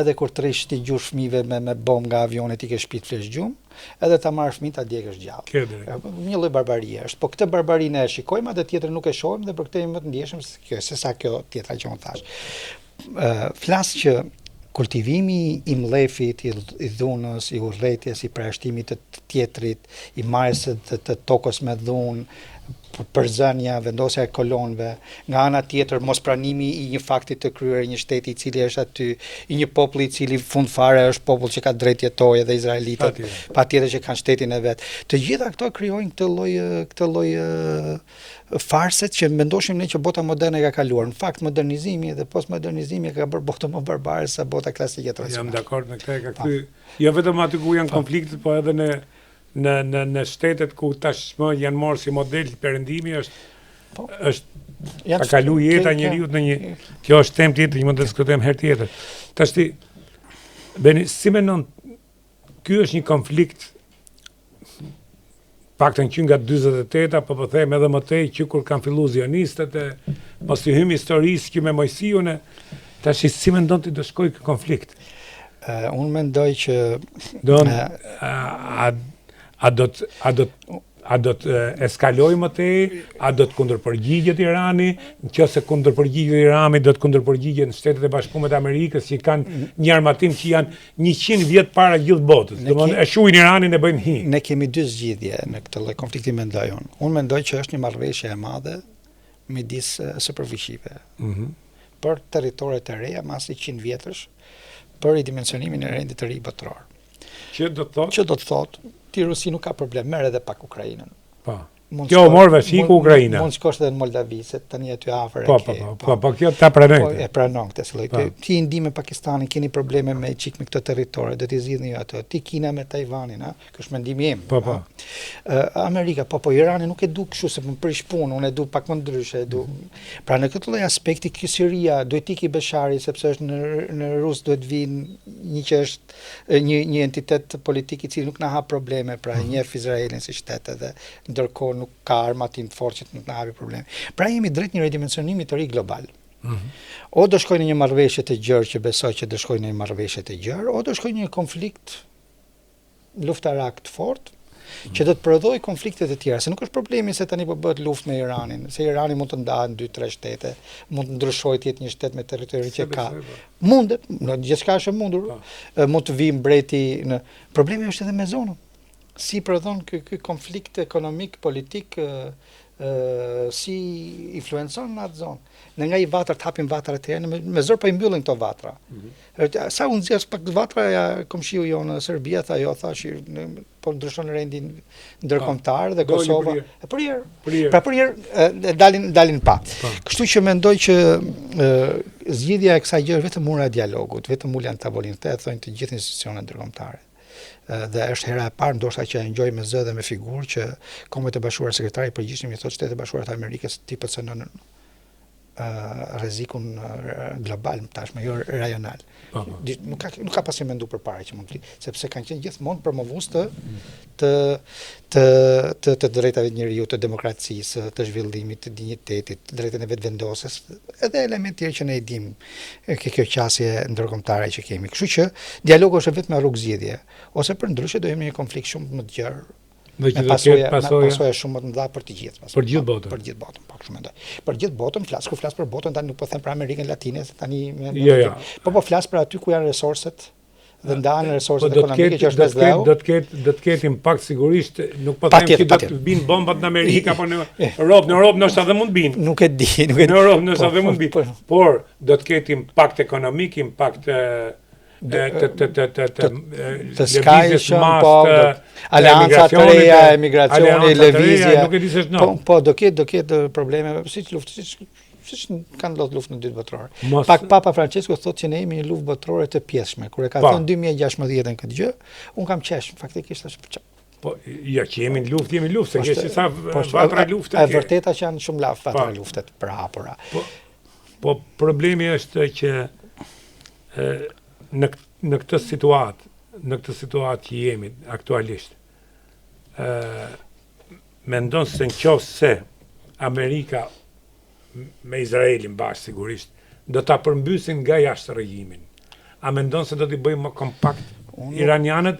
edhe kur trish ti gjush fëmijëve me bombë nga avionet i ke shpit flesh gjumë, edhe ta marrësh fëmijët ta djegësh gjallë. Një lloj barbarie është. Po këtë barbarinë e shikojmë, atë tjetër nuk e shohim dhe për këtë jemi më të ndjeshëm se sa kjo tjetra që unë thash. Flas që kultivimi i mllefit, i dhunës, i urrëties, i përjashtimit të tjetrit, i marrjes të tokës me dhunë, përzënia, vendosja e kolonëve, nga ana tjetër mospranimi i një fakti të kryer një shteti i cili është aty, i një populli i cili fund fare është popull që ka drejt jetojë dhe izraelitët, patjetër që kanë shtetin e vet. Të gjitha këto krijojnë këtë lloj farset që mendoshim ne që bota moderne ka kaluar. Në fakt modernizimi dhe postmodernizimi ka bërë botën më barbare se bota klasike tradicionale. Jam dakord me këtë, ka kthy jo vetëm aty ku janë konfliktet, po edhe në shtetet ku tashmë janë marrë si model perëndimi është ka kalu jeta njeriu në një. Kjo është temë tjetër që mund të diskutojmë herë tjetër. Tash ti Beni, si mendon, ky është një konflikt paktën që nga 48 apo po them edhe më tej që kur kanë filluar zionistët e mos i hym historisë që me Mojsiun tash si mendon ti do shkojë ky konflikt? Unë mendoj që A do të eskalojë më tej, a do të kundërpërgjigjet Irani, nëse kundërpërgjigjet Irani do të kundërpërgjigjen Shtetet e Bashkuara të Amerikës që kanë një armatim që janë 100 vjet para gjithë botës. Domthonë e shuhin Iranin e bëjnë hi. Ne kemi dy zgjidhje në këtë lloj konflikti mendoj unë. Unë mendoj që është një marrëveshje e madhe midis superfuqive. Për territoret e reja mas 100 vjetësh, për i dimensionimin e rendit të ri botror. Që do të thotë ti Rusi nuk ka problem, merr edhe pak Ukrainën. Po. Kjo morë vesh iku Ukraina. Mund shkosh edhe në Moldavi, se tani aty afër. Po, kjo ta pranon. E pranon këtë si lloj. Ti i ndihmë Pakistanin, keni probleme me këtë territor, do t'i zgjidhni ju ato. Ti Kina me Tajvanin, Ky është mendimi im. Po. Amerika, po Irani nuk e du kështu se më prish punë, unë e du pak më ndryshe, Pra në këtë lloj aspekti ky Siria duhet iki Beshari sepse është në Rus duhet vinë një që është një entitet politik i cili nuk na ha probleme, pra e njeh Izraelin si shtet edhe ndërkohë nuk ka armatim të fortë që nuk na hapi probleme. Pra jemi drejt një ridimensionimi të ri global. O do shkojnë në një marrëveshje të gjerë që besoj që do shkojnë në një marrëveshje të gjerë, o do shkojnë në një konflikt luftarak të fortë që do të prodhoj konflikte të tjera. Se nuk është problemi se tani po bëhet luftë me Iranin, se Irani mund të ndahet në 2-3 shtete, mund të ndryshojë të jetë një shtet me territori që ka. Mundet, gjithçka është e mundur. Mund të vijë mbreti në problemi është edhe me zonën. Si prodhon ky konflikt ekonomik, politik, si influencon në atë zonë. Në nga i vatër të hapin vatrat të tjera, me zor po i mbyllin këto vatra. Sa unë zgjas pak vatra komshiu jonë në Serbia, tha jo, thash, po ndryshon rendin ndërkombëtar dhe Kosova. Pra përherë dalin pa. Kështu që mendoj që zgjidhja e kësaj gjë është vetëm ura e dialogut, vetëm ulja në tavolinë, këtë e thonë të gjithë institucionet ndërkombëtare. Dhe është hera e parë ndoshta që e ngjoj me zë dhe me figurë që Kombet e Bashkuara sekretari i përgjithshëm i thotë Shtetet e Bashkuara të Amerikës ti përcënon rrezikun global tashmë, jo rajonal. Nuk ka pasi mendu përpara që mund të, sepse kanë qenë gjithmonë promovues të drejtave të njeriut, të demokracisë, të zhvillimit, të dinjitetit, drejtën e vetëvendosjes, edhe element tjerë që ne i dimë kjo qasje ndërkombëtare që kemi. Kështu që dialogu është vetëm rrugë zgjidhje, ose përndryshe do jemi në një konflikt shumë më të gjerë. Me pasoja shumë më të mëdha për të gjithë. Për gjithë botën. Për gjithë botën, po kështu mendoj. Për gjithë botën, kur flas për botën, tani nuk po them për Amerikën Latine, se tani po flas për aty ku janë resorset dhe ndahen resorset ekonomike që është bezdheu. Do të ketë impakt sigurisht, nuk po them që do të binë bombat në Amerikë apo në Europë, ndoshta edhe mund binë. Nuk e di. Në Europë ndoshta edhe mund binë. Por do të ketë impakt ekonomik, impakt të skajshëm, aleanca të reja, emigracioni, lëvizja. Po do ketë probleme, siç kanë ndodhur luftë në dytë botërore. Pak Papa Francesco thotë që ne jemi një luftë botërore të pjesshme. Kur e ka thënë 2016 këtë gjë, un kam qesh, faktikisht është po ja që jemi në luftë, se ke sa vatra lufte. E vërteta që janë shumë lafë vatra luftet për hapura. Po problemi është që në këtë situatë që jemi aktualisht, mendon se nëse Amerika me Izraelin bashkë sigurisht, do ta përmbysin nga jashtë regjimin. A mendon se do t'i bëjmë më kompakt iranianët?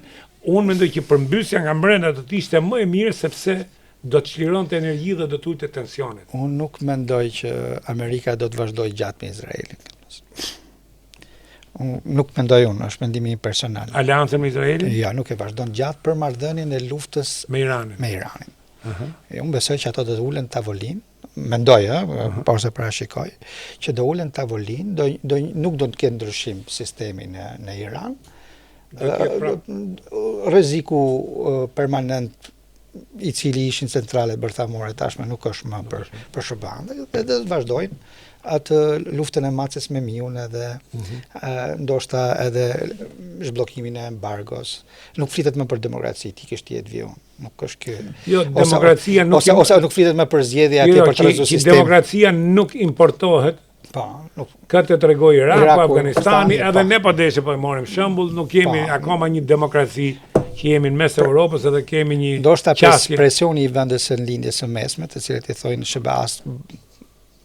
Unë mendoj që përmbysja nga brenda do të ishte më e mirë sepse do të çlironte energji dhe do të ulte tensionet. Unë nuk mendoj që Amerika do të vazhdojë gjatë me Izraelin. Nuk mendoj unë, është mendimi personal. Aleancën me Izraelin? Ja, nuk e vazhdon gjatë për marrëdhënien e luftës me Iranin. Unë besoj që ato do të ulen tavolinë, mendoj, ose parashikoj, që do ulen tavolinë, nuk do të ketë ndryshim sistemi në Iran. Rreziku permanent i cili ishin centralet bërthamore tashme nuk është më për shërbande, dhe do të vazhdojnë atë luftën e macës me miun edhe ndoshta edhe zhbllokimin e embargos. Nuk flitet më për demokraci, ti kish jetë viu. Nuk është ky. Jo, demokracia nuk ose nuk flitet më për zgjedhje atje për të rrezuar sistemin. Demokracia nuk importohet. Po, nuk. Këtë tregoi Iraku, Afganistani, edhe ne po deshe po morim shembull, nuk jemi akoma një demokraci që jemi në mes Europës edhe kemi një ndoshta presioni i vendeve së lindjes së mesme, të cilët i thojnë shebas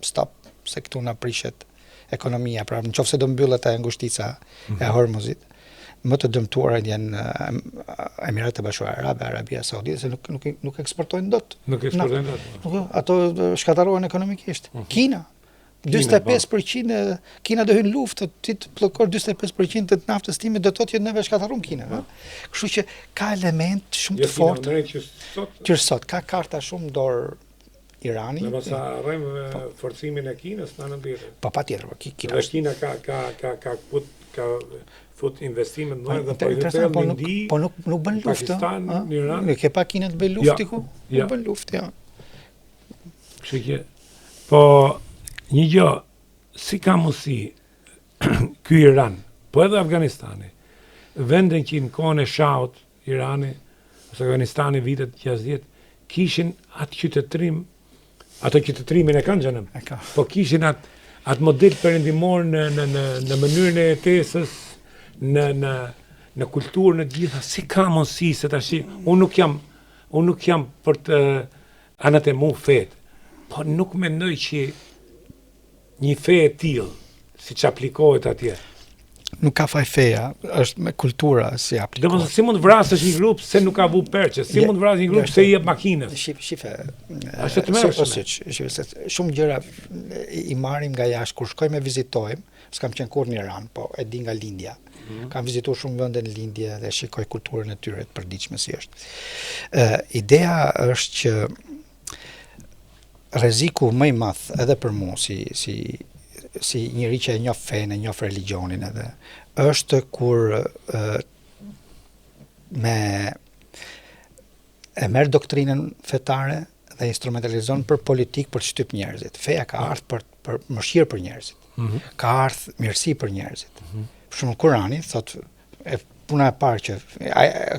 stop se këtu na prishet ekonomia, pra nëse do mbyllet ajo ngushtica e Hormuzit, më të dëmtuarat janë Emiratet e Bashkuara Arabe, Arabia Saudite, se nuk eksportojnë dot. Nuk eksportojnë dot. Ato shkatarohen ekonomikisht. Kina 45% Kina do hyn luftë, ti të pllokor 45% të naftës time do thotë që neve shkataron Kina. Kështu që ka element shumë të fortë. Që sot ka karta shumë dorë Irani. Ne mos harrojmë forcimin e Kinës në anën tjetër. Po patjetër, Kina ka fut investime në mëdha dhe po nuk bën luftë. Pakistan, Iran. Ke pa Kina të bëj luftë ku? Nuk bën luftë, Kështu që po një gjë, si ka mundësi ky Iran, po edhe Afganistani, vendin që në kohën e Shahut, Irani, ose Afganistani vitet 60, kishin ato qytetrimin e kanë xhenem. Po kishin atë model perëndimor në mënyrën e jetesës, në kulturën e gjitha, si ka mundësi se tash unë nuk jam për të anatemu fet, po nuk mendoj që një fe e tillë, siç aplikohet atje. Nuk ka faj feja, është me kultura si aplikohet. Domethënë si mund vrasësh një grup se nuk ka vu perçe, si mund vrasësh një grup se i jep makinës. Shife. Është të mërshme. Shumë gjëra i marrim nga jashtë kur shkojmë e vizitojmë, s'kam qenë kurrë në Iran, po e di nga lindja. Kam vizituar shumë vende në lindje dhe shikoj kulturën e tyre të përditshme si është. Ideja është që rreziku më i madh edhe për mua si njëri që e njoh fenë, e njoh religionin edhe, është kur e merr doktrinën fetare dhe instrumentalizon për politik për të shtyp njerëzit. Feja ka ardhur për mëshirë për njerëzit. Ka ardhur mirësi për njerëzit. Për shembull Kurani thotë puna e parë që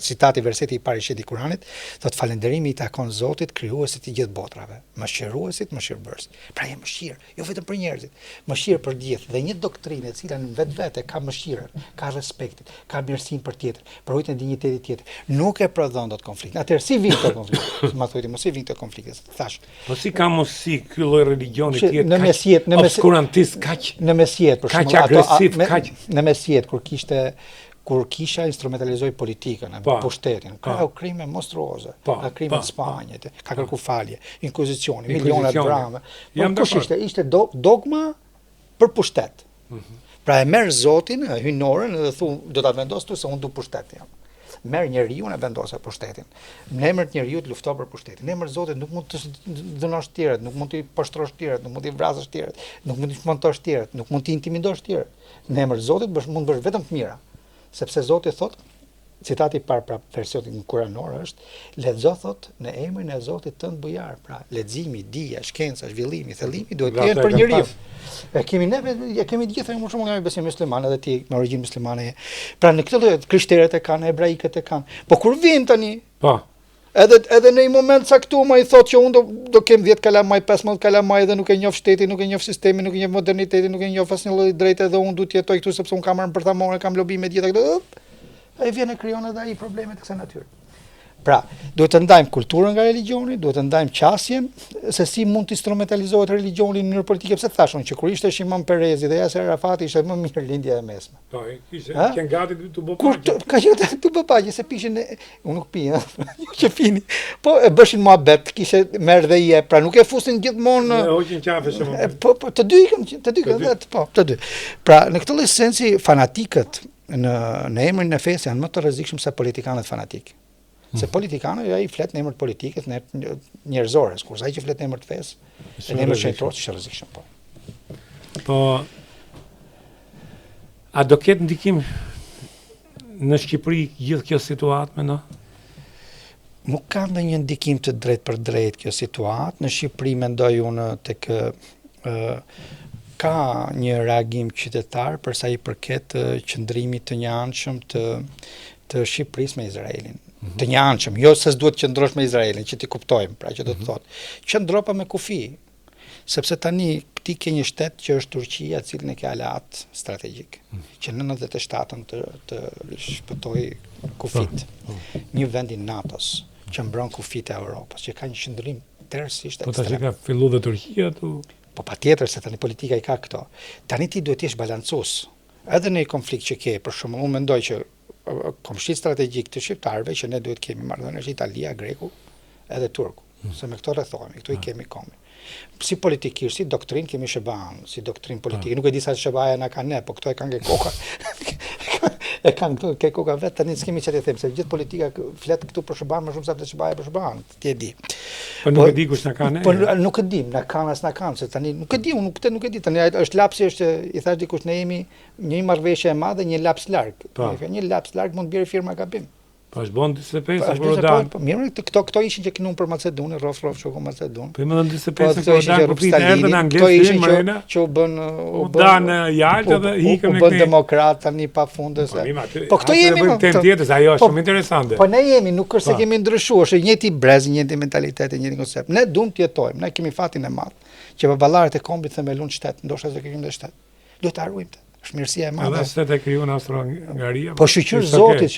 citati verseti i parë i shehit i Kuranit thotë falënderimi i takon Zotit krijuesit të gjithë botrave, mëshiruesit, mëshirbërësit. Pra e mëshirë, jo vetëm për njerëzit, mëshirë për gjithë dhe një doktrinë e cila në vetvete ka mëshirën, ka respektin, ka mirësinë për tjetrin, përvojtën e dinjitetit tjetër. Nuk e prodhon dot konfliktin. Atëherë si vjen të konflikti? Ma thotë mos i vjen të konflikti. Thash. Po si ka mundësi ky lloj religioni tjetër? Në obskurantist kaq. Në mesjet për shembull, agresiv kaq. Në mesjet kur kisha instrumentalizoi politikën, pushtetin, ka krime monstruoze, ka krime në Spanjë, ka kërku falje, inkuzicioni, miliona drame. Kush ishte dogma për pushtet. Pra e merr Zotin, hynorën dhe thu do ta vendos tu se unë du pushtet jam. Merr njeriu e vendos pushtetin. Në emër të njeriu të lufto për pushtetin. Në emër të Zotit nuk mund të dënosh tjerët, nuk mund të poshtrosh tjerët, nuk mund të vrasësh tjerët, nuk mund të shmontosh tjerët, nuk mund të intimidosh tjerët. Në emër të Zotit mund të bësh vetëm të mira. Sepse Zoti thot, citati i parë pra versionin kuranor është lexo thot në emrin e Zotit tënd bujar, pra leximi, dija, shkenca, zhvillimi, thellimi duhet të jenë për njeriu. E kemi të gjitha më shumë nga besim musliman edhe ti me origjinë muslimane. Pra në këtë lloj krishterët e kanë, hebraikët e kanë. Po kur vin tani? Po. Edhe në një moment caktuar ai thotë që unë do kem 10 kalamaj, 15 kalamaj dhe nuk e njoh shtetin, nuk e njoh sistemin, nuk e njoh modernitetin, nuk e njoh asnjë lloj drejtë dhe unë duhet të jetoj këtu sepse unë kam marrë për thamore, kam lobi me gjitha këto. Ai vjen e krijon edhe ai probleme të kësaj natyre. Pra, duhet të ndajmë kulturën nga religioni, duhet të ndajmë qasjen, se si mund të instrumentalizohet religioni në mënyrë politike, pse thashun që kur ishte Shimon Perezi dhe Yasser Arafati ishte më mirë lindja e mesme. Po, kanë gati të bë paqe. Ka qenë të bë paqe se pishin, unë nuk pi, që pini. Po e bëshin muhabet, kishe merr dhe je, pra nuk e fusin gjithmonë. Ne hoqin qafe shumë. Po, të dy ikën. Pra, në këtë lloj sensi fanatikët në emrin e fesë janë më të rrezikshëm se politikanët fanatikë. Se politikanët ai flet në emër të politikës, në njerëzore, kurse ai që flet në emër të fesë, në emër shenjtor është rrezikshëm po. Po a do ketë ndikim në Shqipëri gjithë kjo situatë mendo? Nuk ka ndonjë ndikim të drejtë për drejtë kjo situatë. Në Shqipëri mendoj unë tek ka një reagim qytetar për sa i përket qëndrimit të njëanshëm të Shqipërisë me Izraelin. Të njëanshëm, jo se s'duhet të qëndrosh me Izraelin, që ti kuptojmë, pra që do të thotë. Qëndro pa me kufi, sepse tani ti ke një shtet që është Turqia, cilën e ke aleat strategjik, që në 97-ën të shpëtoi kufit. Një vend i NATO-s që mbron kufit e Europës, që ka një qëndrim tërësisht ekstrem. Po tash ka filluar dhe Turqia tu. Po patjetër se tani politika i ka këto. Tani ti duhet të jesh balancues. Edhe në një konflikt që ke, për shembull, unë mendoj që komshit strategjik të shqiptarëve që ne duhet kemi marrëdhënie është Italia, Greku edhe Turku. Se me këto rrethohemi, këtu i kemi komi. Si politikisht, si doktrin kemi SHBA-n, si doktrin politike. Nuk e di sa SHBA-ja na kanë ne, po këto e kanë ke koka. E kanë këtu ke koka vetë, tani s'kemi çfarë të them, se gjithë politika flet këtu për SHBA-n më shumë se për SHBA-ja për SHBA-n, ti e di. Po nuk e di kush na kanë. Po nuk e di, na kanë as na kanë, se tani nuk e di, unë këtë nuk e di. Tani është lapsi, është i thash dikush ne jemi një marrëveshje e madhe, një laps larg. Një laps larg mund të bjerë firma gabim. Po është bon 25 për Rodan. Po mirë, këto ishin që kinun për Macedoni, rof çoku Macedon. Po më dhon 25 për Rodan, ku fitë erdhën anglisht Marina. Që u bën dan jalt edhe hikën ne. U bën demokrat tani pafundës. Po këto jemi më tem tjetër, ajo është shumë interesante. Po ne jemi, nuk është se kemi ndryshuar, është njëjti brez, njëjti mentalitet, njëjti koncept. Ne duam të jetojmë, ne kemi fatin e madh që baballarët e kombit themelun shtet, ndoshta se kemi dhe shtet. Duhet ta ruajmë. Është mirësia e madhe. Edhe se të krijuan Austro-Hungaria. Po shqyr Zotit,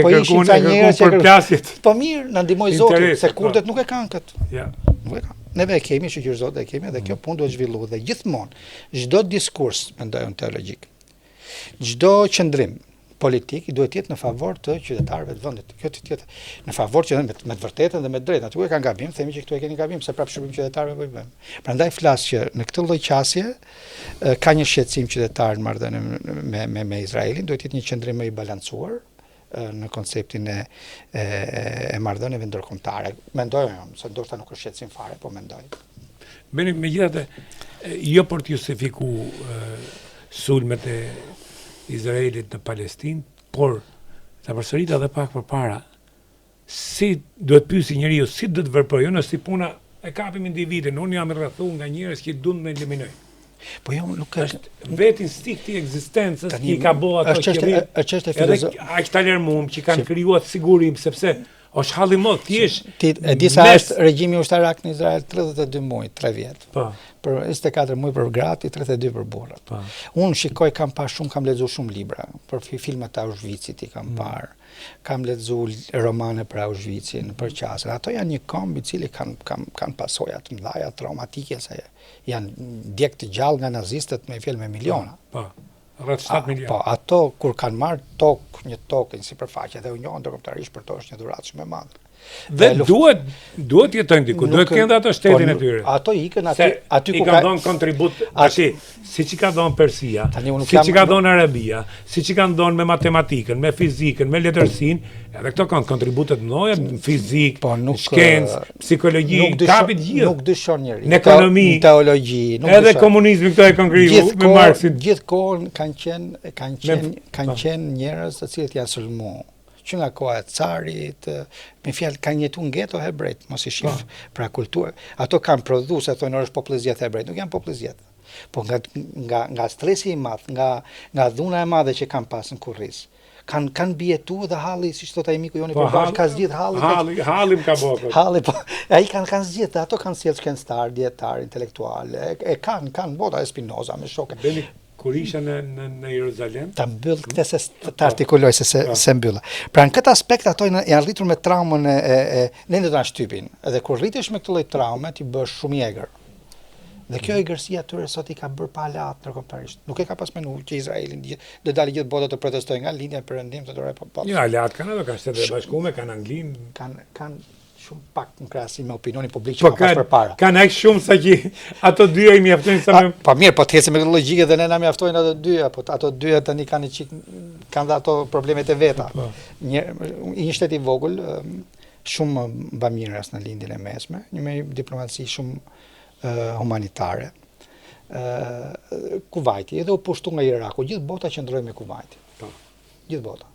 po ishin ca njerëz që po mirë, na ndihmoi Zoti, se kurdet nuk e kanë kët. Ja. Nuk e kanë. Neve e kemi shqyr Zotit, e kemi dhe kjo punë duhet zhvilluar dhe gjithmonë çdo diskurs mendoj unë teologjik. Çdo qendrim politik duhet të jetë në favor të qytetarëve të vendit. Kjo të jetë në favor që me të vërtetën dhe me të drejtën. Aty ku e kanë gabim, themi që këtu e keni gabim, se prapë shërbim qytetarëve po i bëjmë. Prandaj flas që në këtë lloj qasje ka një shqetësim qytetar në marrëdhënie me Izraelin, duhet të jetë një qendrim më i balancuar në konceptin e marrëdhënieve ndërkombëtare. Mendoj unë, se ndoshta nuk është shqetësim fare, po mendoj. Bene, megjithatë, jo për të justifikuar sulmet e Izraelit në Palestinë, por ta përsërit edhe pak përpara, si duhet pyesi njeriu, si duhet veprojë, nëse si puna e kapim individin, unë jam i rrethuar nga njerëz që duan me eliminoj. Po jo, nuk është vetë instinkti i ekzistencës që i ka bëu ato që është filozofia. Aq ta lërmum që kanë krijuar sigurim sepse është halli më thjesht. E di sa është regjimi ushtarak në Izrael 32 muaj, 3 vjet. Po. Për 24 muaj për gratë, 32 për burrat. Po. Unë shikoj, kam lexuar shumë libra, për filmat e Auschwitzit i kam parë. Kam lexuar romane për Auschwitzin, për qasën. Ato janë një komb i cili kanë pasoja të mëdha traumatike, se janë djeg të gjallë nga nazistët me fjalë me miliona. Po. Rreth 7 milion. Po, ato kur kanë marrë një tokë në sipërfaqe dhe u njohën ndërkombëtarisht për to është një dhuratë shumë e madhe. Dhe duhet jetojnë diku, duhet kenë dhe ato shtetin e tyre. Ato ikën aty ku ka dhënë kontribut aty, siç i ka dhënë Persia, siç i ka dhënë Arabia, siç i kanë dhënë me matematikën, me fizikën, me letërsinë, edhe këto kanë kontributet mëdha në fizikë, shkencë, psikologji, kapi të gjithë. Nuk dyshon njëri. Në ekonomi, në teologji, edhe komunizmi këto e kanë krijuar me Marxin. Gjithkohën kanë qenë njerëz të cilët janë sulmuar. Që nga koha e carit, me fjalë kanë jetuar në geto hebrejt, mos i shif pra kulturë. Ato kanë prodhuar, se thonë është populli i zgjedhë hebrejt, nuk janë populli i zgjedhë. Po nga stresi i madh, nga dhuna e madhe që kanë pas në kurriz. Kanë bietu dhe halli, siç thotë ai miku joni përbash, ka zgjidh halli. Halli më ka bërë. Halli po. Ai kanë zgjidh, ato kanë sjellë shkencëtar, dietar, intelektual. E kanë bota e Spinoza me shokë. Kur isha në Jeruzalem, ta mbyll këtë se ta artikuloj se mbylla. Pra në këtë aspekt ato janë rritur me traumën ne do ta shtypin. Edhe kur rritesh me këtë lloj traume ti bësh shumë i egër. Dhe kjo egërsia atyre sot i ka bërë pa lat ndërkombëtarisht. Nuk e ka pas menuar që Izraeli do dalë gjithë bota të protestojë nga linja e perëndim të dorë po. Jo, lat kanë ato, kanë Shtetet e Bashkuara, kanë Anglin, kanë shumë pak në krahasim me opinionin publik që ka pas përpara. Kanë aq shumë sa që ato dyja i mjaftojnë sa me. Po mirë, po të ecë me këtë logjikë dhe ne na mjaftojnë ato dyja, po ato dyja tani kanë dhe ato problemet e veta. Një shtet i vogël, shumë bamirës në lindjen e mesme, një me diplomaci shumë humanitare. Kuvajti edhe u pushtu nga Iraku, gjithë bota qëndroi me Kuvajti. Gjithë bota.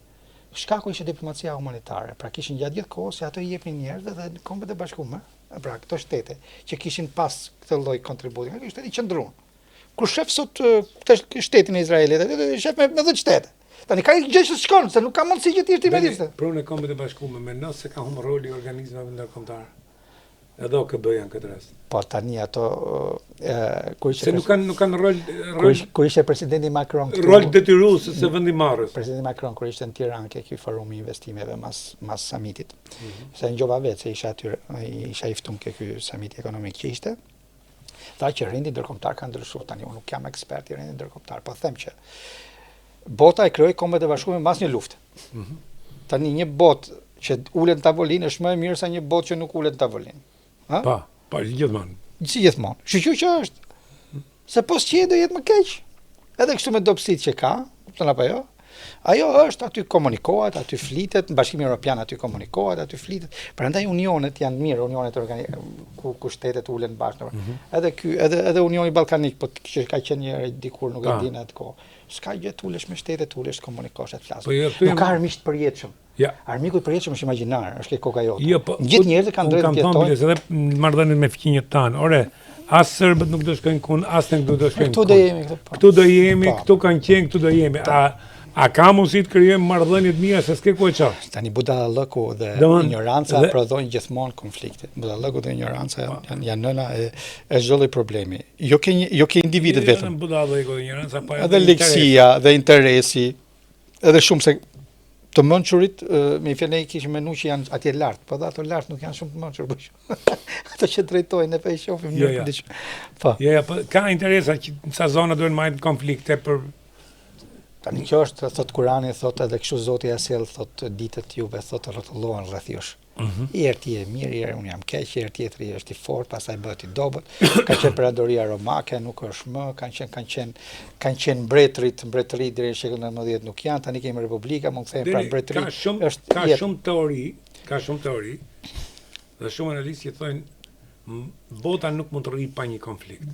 Shkaku ishte diplomacia humanitare, pra kishin gjatë gjithë kohës se ato i jepnin njerëzve dhe në Kombet e Bashkuara, pra këto shtete që kishin pas këtë lloj kontributi, nga ky shteti qëndruan. Kur shef sot këtë shtetin e Izraelit, shef me 10 shtete. Tani ka gjë që shkon, se nuk ka mundësi që të ishte me liste. Prunë e Kombet e Bashkuara mendon se ka humbur roli i organizmave ndërkombëtar. Edhe OKB janë këtë rast. Po tani ato se nuk kanë rol kur ishte presidenti Macron rol detyrues se vendimarrës. Presidenti Macron kur ishte në Tiranë ke ky forum i investimeve mas summitit. Se ngjova vetë se isha aty, isha i ftuar ke ky summit ekonomik që ishte. Tha që rendi ndërkombëtar ka ndryshuar tani, unë nuk jam ekspert i rendit ndërkombëtar, po them që bota e krijoi Kombet e Bashkuara mbas një lufte. Tani një botë që ulet në tavolinë është më e mirë sa një botë që nuk ulet në tavolinë. Ha? Pa, gjithmonë. Si gjithmonë. Shqyqy që është. Se po s'qe do jetë më keq. Edhe kështu me dobësitë që ka, kupton apo jo? Ajo është, aty komunikohet, aty flitet, në Bashkimin Evropian aty komunikohet, aty flitet. Prandaj unionet janë mirë, unionet ku shtetet ulen bashkë. Edhe Unioni Ballkanik, po që ka qenë një dikur nuk e dinë atë kohë. S'ka gjë t'ulesh me shtetet, ulesh komunikosh atë flasësh. Nuk ka armiqt të përjetshëm. Ja. Armiku i përjetshëm është imagjinar, është ke koka jote. Jo, po, gjithë njerëzit kanë drejtë të jetojnë. Edhe marrëdhëniet me fqinjët tanë. Ore, as serbët nuk do shkojnë kun, as ne nuk do shkojnë. Këtu do jemi këtu. Këtu do jemi, këtu kanë qenë, këtu do jemi. A ka mundësi të krijojmë marrëdhënie të mira se s'ke ku e çfarë? Tani budallëku dhe ignoranca prodhojnë gjithmonë konflikte. Budallëku dhe ignoranca janë nëna e çdo lloj problemi. Jo ke individet vetëm. Budallëku dhe ignoranca, po edhe lehtësia dhe interesi, edhe shumë se të mençurit, me fjalë ne kishim menuar që janë atje lart, po ato lart nuk janë shumë të mençur, po. Ato që drejtojnë ne po i shohim në diçka. Po. Jo, po ka interesa që sa zona duhen marrë konflikte për tani kjo është, thot Kurani, thot edhe kështu Zoti ja sjell, thot ditët juve, thot rrotullohen rreth jush. I herë ti je mirë, i herë unë jam keq, i herë tjetri është i fortë, pastaj bëhet i dobët. Ka qenë Perandoria Romake, nuk është më, kanë qenë mbretëri deri në shekullin 19 nuk janë, tani kemi Republika, mund të themi pra mbretëri. Ka shumë teori, dhe shumë analistë që thonë bota nuk mund të rrijë pa një konflikt.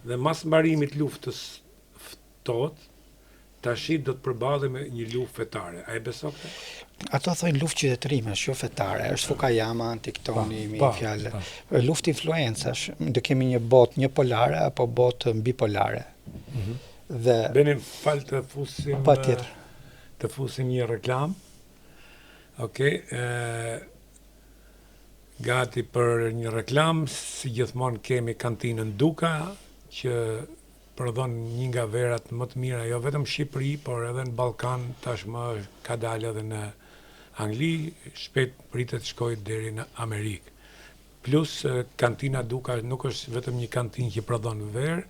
Dhe mas mbarimit luftës ftohtë, tashi do të përballej me një luftë fetare. A e beson këtë? Ato thonë luftë qytetërime, jo fetare. Është Fukuyama, Antiktoni, me fjalë. Luftë influencash. Do kemi një botë një polare apo botë bipolare. Dhe Beni fal të fusim patjetër. Të fusim një reklam. Okej, gati për një reklam, si gjithmonë kemi kantinën Duka që prodhon një nga verat më të mira, jo vetëm Shqipëri, por edhe në Ballkan, tashmë ka dalë edhe në Angli, shpejt pritet të shkojë deri në Amerikë. Plus kantina Duka nuk është vetëm një kantinë që prodhon verë,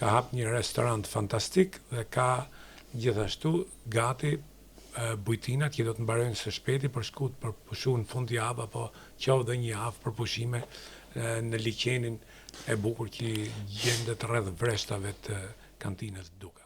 ka hap një restorant fantastik dhe ka gjithashtu gati bujtinat që do të mbarojnë së shpejti për shkut për pushu në fund javë apo qoftë dhe një javë për pushime në liqenin e bukur që gjendet rreth vrestave të kantinës Duka.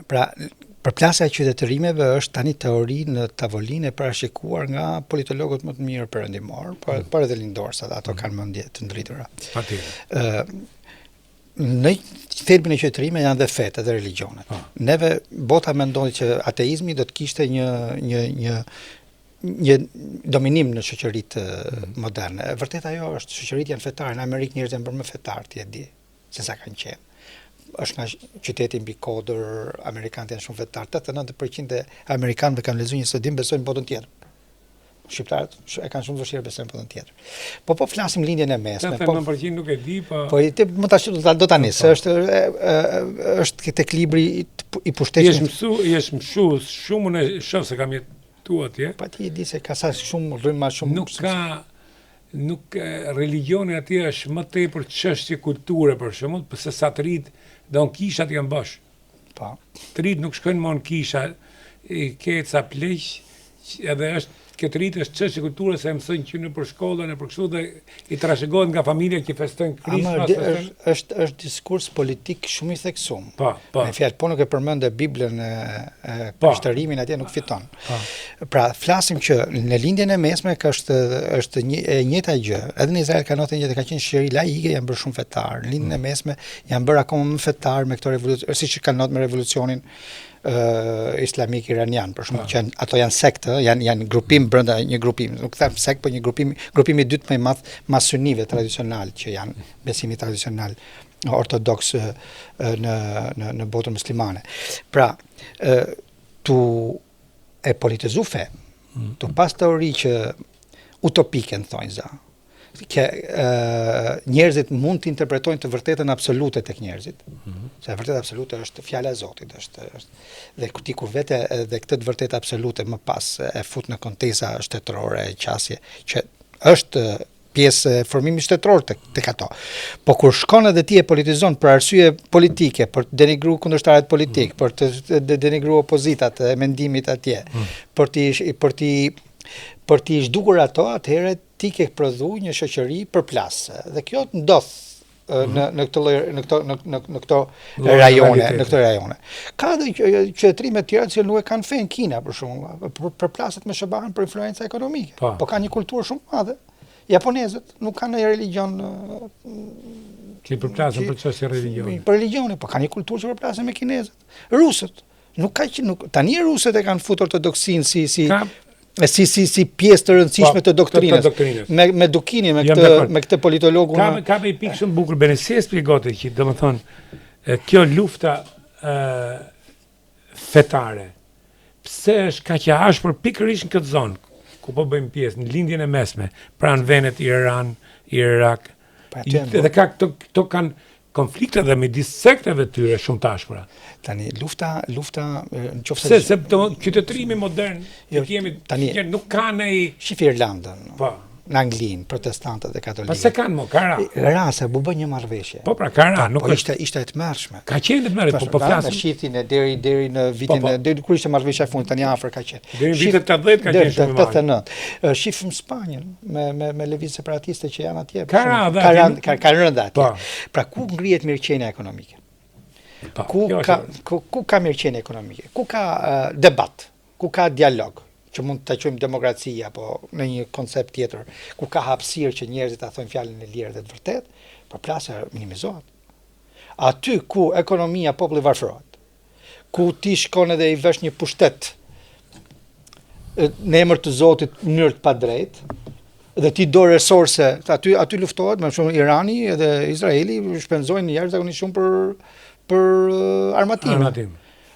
Pra, përplasja e qytetërimeve është tani teori në tavolinë e parashikuar nga politologët më të mirë perëndimor, por edhe lindorësat, ato kanë mendje të ndritura. Patjetër. Në thelbin e qytetërimeve janë dhe fetë dhe religionet. Neve bota mendon që ateizmi do të kishte një dominim në shoqëritë moderne. Vërtet ajo është, shoqëritë janë fetare, në Amerikë njerëzit janë bërë më fetar, ti e di, se sa kanë qenë. Është nga qyteti mbi kodër, amerikanët janë shumë fetar. 89% e amerikanëve kanë lexuar një studim besojnë botën tjetër. Shqiptarët e kanë shumë vështirë besojnë botën tjetër. Po flasim lindjen e mesme. 89% nuk e di, po. Po do ta nis, është tek libri i pushtetshëm. Jesh mësues, shumë unë shoh se kam jetuar atje. Pa ti e di se ka sa shumë rrymë më shumë. Nuk religioni atje është më tepër çështje kulture për shembull, pse sa të rit don kishat janë bosh. Po. Të rit nuk shkojnë më në kisha, ke ca pleq, edhe është këtë rit është çështje kulture se mësojnë që në për shkollën e për kështu dhe i trashëgohet nga familja që festojnë Krishtin. Është diskurs politik shumë i theksuar. Po. Me fjalë, po nuk e përmend Biblën e pashtërimin atje nuk fiton. Pra, flasim që në lindjen e mesme është e njëjta gjë. Edhe në Izrael kanë ndodhur një ka qenë shoqëri laike, janë bërë shumë fetar. Në lindjen e mesme janë bërë akoma më fetar me këto revolucion, siç kanë ndodhur me revolucionin islamik iranian, për shembull, që ato janë sekte, janë grupim brenda një grupimi, nuk them sekt, por një grupimi i dytë më i madh mas sunive tradicional që janë besimi tradicional ortodoks në botën muslimane. Pra, tu e politizu fe, tu pas teori që utopike në thonjë za, që njerëzit mund të interpretojnë të vërtetën absolute tek njerëzit. Se e vërtetë absolute është fjala e Zotit, është dhe ti kur vete edhe këtë të vërtetë absolute më pas e fut në kontesa shtetërore, qasje, që është pjesë e formimit shtetëror tek ato. Po kur shkon edhe ti e politizon për arsye politike, për të denigruar kundërshtarët politik, për të denigruar opozitat e mendimit atje, për t'i zhdukur ato, atëherë ti ke prodhu një shoqëri përplasë. Dhe kjo ndodh në këto rajone. Ka dhe qytetrime të tjera që nuk e kanë fe në Kina, për shembull, përplaset me shëbahen për influenca ekonomike. Po kanë një kulturë shumë madhe. Japonezët nuk kanë një religion që përplasen për çështje religioni. Për religioni, po kanë një kulturë që përplasen me kinezët. Rusët tani rusët e kanë futur ortodoksinë si pjesë të rëndësishme të doktrinës. Me Dukinin, me këtë politologun. Ka një pikë shumë bukur bene, si e shpjegote që domethënë kjo lufta fetare, pse është kaq e ashpër pikërisht në këtë zonë, ku po bëjmë pjesë në lindjen e mesme, pranë vendet Iran, Irak. Dhe këto kanë konflikte dhe midis sekteve tyre shumë të ashpra. Tani lufta nëse se qytetrimi modern tani nuk ka nei shif Irlandën. Po. Në Anglinë, protestantët dhe katoliqët. Po se kanë mo, kara. Se bu bën një marrëveshje. Po pra kara, nuk po ishte e tmerrshme. Ka qenë të mërshme, po flasim. Në shithin e deri në vitin deri kur ishte marrëveshja e fundit, tani afër ka qenë. Deri në vitet 80 ka qenë shumë i madh. Shif në Spanjën me lëvizje separatiste që janë atje. Ka rënda atje. Pra ku ngrihet mirëqenia ekonomike? Ku ka mirëqenie ekonomike? Ku ka debat? Ku ka dialog? Që mund të quajmë demokracia, apo në një koncept tjetër, ku ka hapësirë që njerëzit ta thojnë fjalën e lirë dhe të vërtetë, përplasja minimizohet. Aty ku ekonomia populli varfërohet, ku ti shkon edhe i vesh një pushtet në emër të Zotit në mënyrë të padrejtë, dhe ti do resurse, aty luftohet, më shumë Irani edhe Izraeli shpenzojnë jashtëzakonisht shumë për armatime.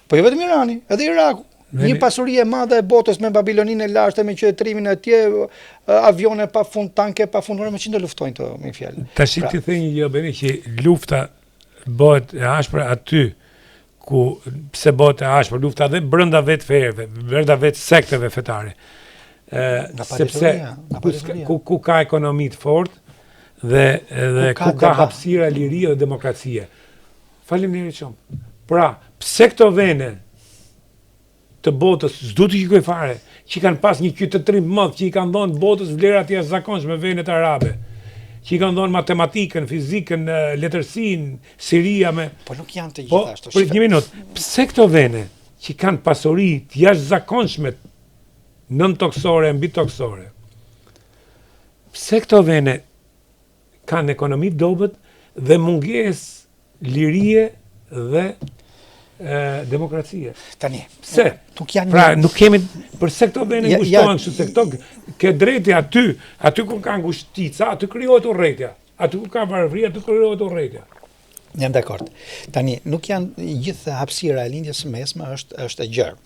Po jo vetëm Irani, edhe Iraku. Një pasuri e madhe e botës me Babiloninë e lashtë, me qytetrimin atje, avione pa fund, tanke pa fund, me çfarë do luftojnë këto me fjalë. Tash ti the një gjë bene që lufta bëhet e ashpër aty ku pse bëhet e ashpër lufta dhe brenda vetë feve, brenda vetë sekteve fetare. Sepse ku ka ekonomi të fortë dhe ku ka hapësira, liri dhe demokracie. Faleminderit shumë. Pra, pse këto vende të botës s'du të qikoj fare, që kanë pas një qytetrim mëdh, që i kanë dhënë botës vlerat jashtëzakonshme vendet arabe, që i kanë dhënë matematikën, fizikën, letërsinë, Siria me. Po nuk janë të gjitha ashtu. Po një minutë, pse këto vende që kanë pasuri të jashtëzakonshme nën-toksore, mbi-toksore, pse këto vende kanë ekonomi dobët dhe mungesë lirie dhe demokracie. Tani, pse? Pra, nuk kemi përse këto vende ngushtohen kështu, se këto ke drejti aty ku ka ngushtica, aty krijohet urrëtia. Aty ku ka varëvri, aty krijohet urrëtia. Jam dakord. Tani, nuk janë gjithë hapësira e lindjes së mesme është e gjerë.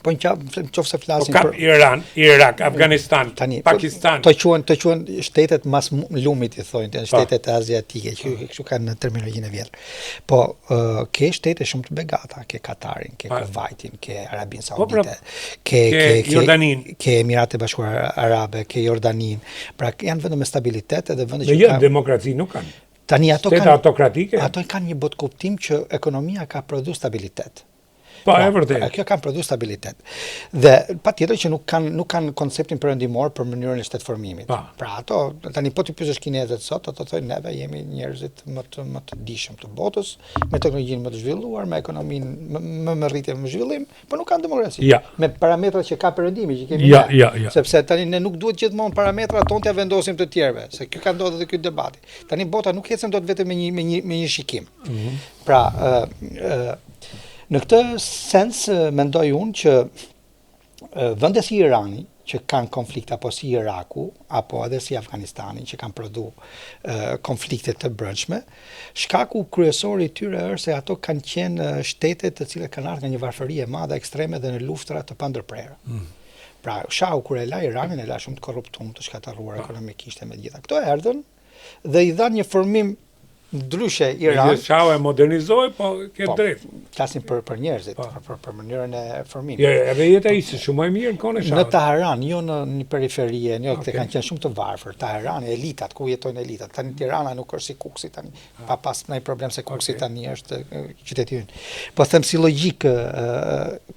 Po nëse flasim për Iran, Irak, Afganistan, Pakistan. Të quhen shtetet mas lumit i thonë, shtetet aziatike, që kështu kanë në terminologjinë e vjetër. Po ke shtete shumë të begata, ke Katarin, ke Kuvajtin, ke Arabinë Saudite, ke Jordanin, ke Emiratet Bashkuara Arabe, ke Jordanin. Pra janë vende me stabilitet edhe vende që kanë demokraci nuk kanë. Tani ato kanë autokratike. Ato kanë një botë kuptim që ekonomia ka prodhuar stabilitet. Po, e vërtet. Kjo kanë prodhuar stabilitet. Dhe patjetër që nuk kanë konceptin perëndimor për mënyrën e shtetformimit. Pra ato tani po ti pyesësh kinezët sot, ato thonë neve jemi njerëzit më të dijshëm të botës, me teknologjinë më të zhvilluar, me ekonominë më rritje më zhvillim, por nuk kanë demokraci. Me parametrat që ka perëndimi që kemi ne. Sepse tani ne nuk duhet gjithmonë parametrat tonë t'ia vendosim të tjerëve, se kjo ka ndodhur edhe ky debati. Tani bota nuk ecën dot vetëm me një shikim. Pra, Në këtë sens, mendoj unë që vende si Irani, që kanë konflikte apo si Iraku, apo edhe si Afganistani, që kanë prodhu konflikte të brendshme, shkaku kryesor i tyre është se ato kanë qenë shtete të cilat kanë ardhur nga një varfëri e madhe ekstreme dhe në luftra të pandërprerë. Pra, shahu kur e la Iranin, e la shumë të korruptuar, të shkatërruar ekonomikisht e me gjitha. Këto erdhën dhe i dhanë një formim ndryshe Iran. Shahu e modernizoi, po ke drejt. Flasim për njerëzit, për mënyrën e formimit. Edhe jeta ishte shumë më e mirë në kohën e Shahut. Në Teheran, jo në një periferie, jo këte kanë qenë shumë të varfër. Teheran, elitat, ku jetojnë elitat. Tani Tirana nuk është si Kuksi tani, pa pas ndonjë problem se Kuksi tani është qyteti ynë. Po them si logjik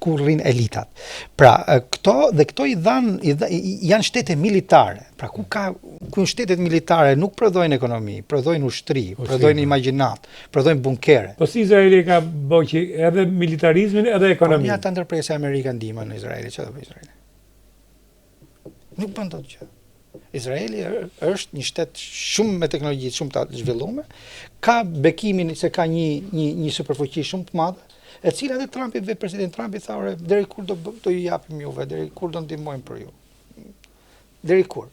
ku rrin elitat. Pra, këto janë shtete militare. Pra ku shtetet militare nuk prodhojnë ekonomi, prodhojnë ushtri, prodhojnë imagjinat, prodhojnë bunkere. Po si Izraeli ka bëjë edhe militarizmin edhe ekonominë? Ja ta ndërpresë Amerika ndihmën në Izrael, çfarë do bëj Izraeli? Nuk bën dot gjë. Izraeli është një shtet shumë me teknologji shumë të zhvilluar, ka bekimin se ka një superfuqi shumë të madhe, e cila edhe Trumpi, president Trumpi tha, deri kur do ju japim juve, deri kur do ndihmojmë për ju. Deri kur.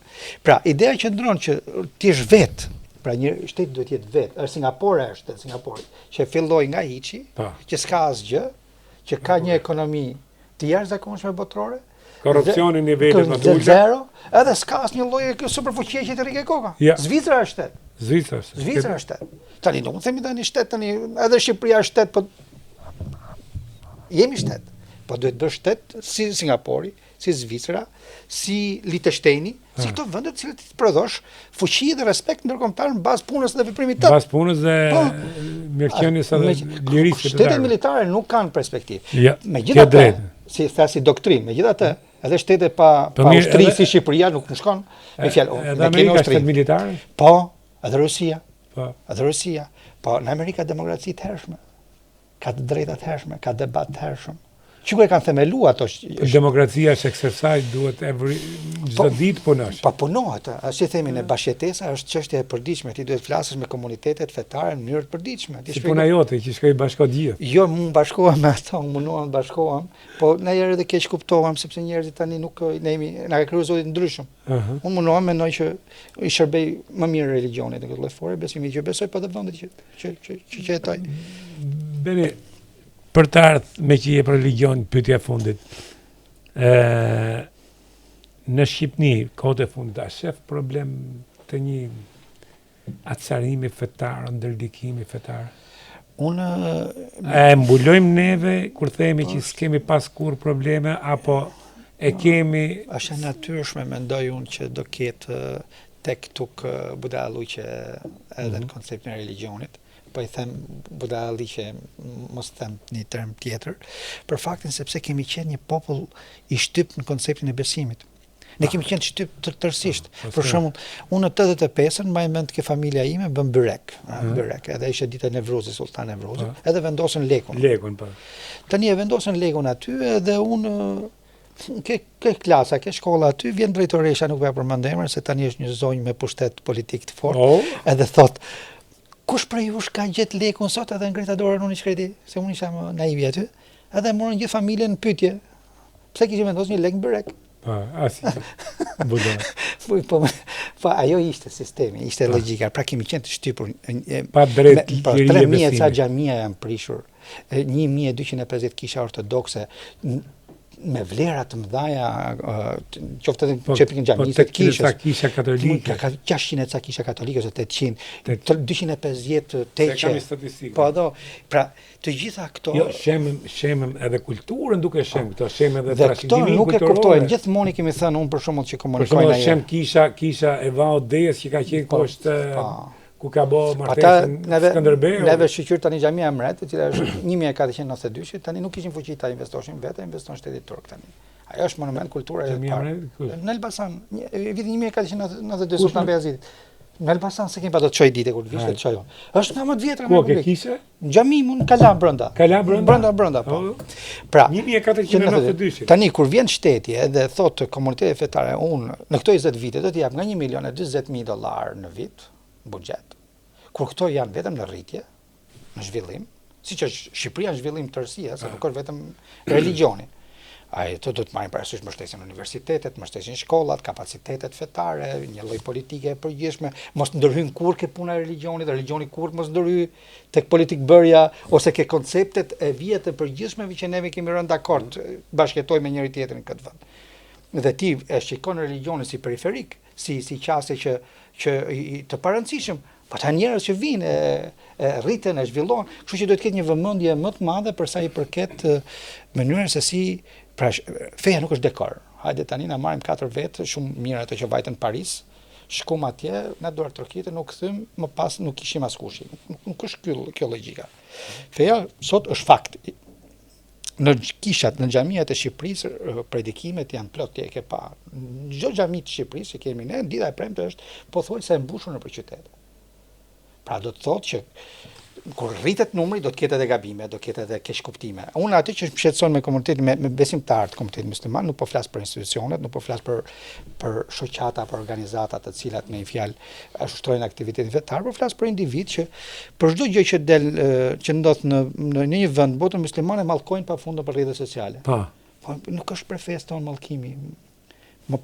Pra, ideja që ndron që ti je vet, pra një shtet duhet jetë vet, është Singapore që filloi nga hiçi, që s'ka asgjë, që ka një ekonomi të jashtëzakonshme botërore, korrupsioni nivelet më të ulta, zero, edhe s'ka asnjë lloj superfuqie që të rrikë koka. Zvicra është shtet. Zvicra është shtet. Tani nuk themi tani shtet tani, edhe Shqipëria është shtet, po jemi shtet. Po duhet bësh shtet si Singapori, si Zvicra, si Liechtensteini, si këto vende të cilat ti prodhosh fuqi dhe respekt ndërkombëtar në bazë punës dhe veprimit të. Bazë punës dhe mirëqenies edhe lirisë. Shtetet militare nuk kanë perspektivë. Megjithatë, si doktrinë, megjithatë, edhe shtete pa ushtri si Shqipëria nuk shkon. Me fjalë, edhe Amerika është militare? Po, edhe Rusia. Po, në Amerika demokraci të hershme. Ka të drejta të hershme, ka debat të hershëm. Çukur e kanë themelu ato. Demokracia është exercise, duhet çdo ditë punosh. Po punohet, si themi në bashkëtesa është çështje e përditshme, ti duhet flasësh me komunitetet fetare në mënyrë të përditshme. Si puna jote që shkoi bashkohet gjithë. Jo, unë bashkohem me ato, munduam të bashkohem, po na herë edhe keq kuptohem sepse njerëzit tani nuk na ka krijuar Zoti ndryshëm. Unë munduam mendoj që i shërbej më mirë religionit në këtë lloj fore, besimi që besoj pa të vendet që jetoj. Bene, për të ardhur me që je për religion, pyetja e fundit. Në Shqipëni, kohët e fundit, a shef problem të një acarimi fetar, ndërdikimi fetar? E mbulojmë neve kur themi që s'kemi pas kur probleme, apo e kemi... Është e natyrshme, mendoj unë që do ketë tek tuk budalluqe edhe në konceptin e religionit. Po i them budalli që mos them një term tjetër, për faktin sepse kemi qenë një popull i shtyp në konceptin e besimit. Ne kemi qenë shtyp tërësisht. Për shembull, unë në 85-ën mbaj mend ke familja ime bën byrek, edhe ishte dita e Nevruzit, Sultan Nevruzit, edhe vendosën lekun. Lekun, po. Tani e vendosën lekun aty edhe unë ke klasa, ke shkolla aty, vjen drejtoresha, nuk veja përmend emrin, se tani është një zonjë me pushtet politik të fortë, edhe thot kush prej jush ka gjet lekun sot, edhe ngrita dorën unë i shkreti, se unë isha më naivi aty, edhe morën gjithë familjen në pyetje. Pse kishim vendosur një lek në byrek? Po, asi. Po ajo ishte sistemi, ishte logjika, pra kemi qenë të shtypur. Pa drejt liria e 3000 ca xhamia janë prishur, 1250 kisha ortodokse, me vlera të mëdhaja, qoftë edhe çepin xhamisë të kishës. Po kisha katolike. Ka 600 ca kisha katolike ose 800, 250 teqe. Kam statistikë. Po do, pra të gjitha këto. Jo, shemëm edhe kulturën duke shem këto, shem edhe trashëgiminë. Nuk e kuptojnë. Gjithmonë kemi thënë unë për shembull që komunikojnë ai. Shem kisha e Vaodes që ka qenë poshtë ku ka bë martesën Skënderbeu. Neve shqyr tani xhamia e Mret, e cila është 1492, tani nuk kishin fuqi ta investoshin vetë, investon shteti turk tani. Ajo është monument kulture e parë. Në Elbasan, vitin 1492 Sultan Beyazidit. Në Elbasan se kemi pa do të çoj ditë kur vishte të çojë. Është nga më të vjetra në Republikë. Ku kishe? Xhamiun Kala brenda. Brenda po. Pra 1492. Tani kur vjen shteti edhe thotë komuniteti fetare, unë në këto 20 vite do të jap nga $1.040.000 në vit buxhet. Kur këto janë vetëm në rritje, në zhvillim, Siç është Shqipëria në zhvillim tërësia, se nuk është vetëm religioni. Ai do të marrin parasysh mbështetjen universitetet, mbështetjen shkollat, kapacitetet fetare, një lloj politike e përgjithshme, mos ndërhyjnë kurrë ke puna e religionit, religioni kurrë mos ndërhyj tek politikbërja ose ke konceptet e vjetë të përgjithshmeve që neve kemi rënë dakord, bashkëtojmë me njëri tjetrin këtë vend. Dhe ti e shikon religionin si periferik, si qasje që të parancishëm, po ta njerëz që vinë rriten e zhvillon, kështu që duhet të ketë një vëmendje më të madhe për sa i përket mënyrës se si pra feja nuk është dekor. Hajde tani na marrim 4 vjet, shumë mirë ato që vajtën në Paris, shkum atje, na duart trokitën, nuk kthem, më pas nuk kishim askush. Nuk është kjo logjika. Feja sot është fakt. Në kishat, në xhamiat e Shqipërisë, predikimet janë plot, ti e ke pa. Çdo xhami të Shqipërisë që kemi ne, dita e premte është pothuajse e mbushur nëpër qytet. Pra do të thotë që kur rritet numri do të ketë edhe gabime, do të ketë edhe keq kuptime. Unë aty që shqetëson me komunitetin me besimtarët, komunitetin musliman, nuk po flas për institucionet, nuk po flas për shoqata, për organizata të cilat me një fjalë ushtrojnë aktivitetin fetar, por flas për individ që për çdo gjë që del që ndodh në një vend botën muslimane mallkojnë pafundë për rrjetet sociale. Po nuk është për feston mallkimi.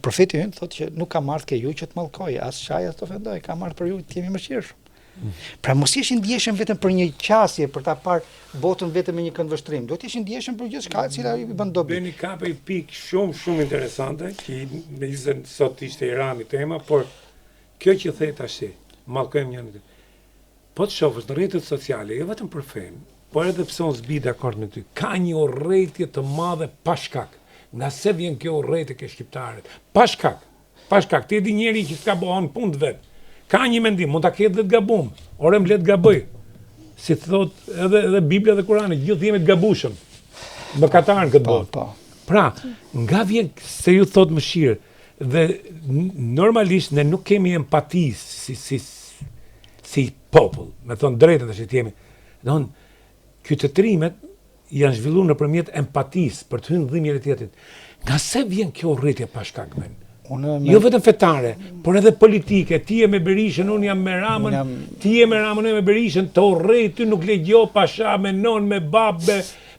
Profeti ynë thotë që nuk ka marrë ke ju që të mallkoj, as shaj as të ofendoj, ka marrë për ju të jemi mëshirshëm. Pra mos jesh i ndjeshëm vetëm për një qasje, për ta parë botën vetëm me një këndvështrim. Duhet të jesh i ndjeshëm për gjithçka e cila i bën dobi. Bëni kapë pikë shumë interesante, që megjithëse sot ishte Irani tema, por kjo që the tash, mallkojmë njërin tjetrin. Po të shohësh në rrjetet sociale, jo vetëm për fen, por edhe pse unë s'bi dakord me ty, ka një urrëtie të madhe pa shkak. Nga se vjen kjo urrëtie ke shqiptarët? Pa shkak. Pa shkak. Ti di njëri që s'ka bëhen punë vet. Ka një mendim, mund ta ketë dhe të gabum. Ore më le të gaboj. Si thot edhe Bibla dhe Kurani, gjithë jemi të gabushëm. Mëkatarën këtë botë. Pra, nga vjen se ju thot mëshirë dhe normalisht ne nuk kemi empati si popull, me thon drejtën tash që jemi. Don qytetrimet janë zhvilluar nëpërmjet empatisë për të hyrë në dhimbjen e tjetrit. Nga se vjen kjo urrëtie pa shkak men? Jo vetëm fetare, por edhe politike. Ti je me Berishën, unë jam me Ramën, ti je me Ramën, unë me Berishën, të urrej, ty nuk legjo pasha me non, me babë,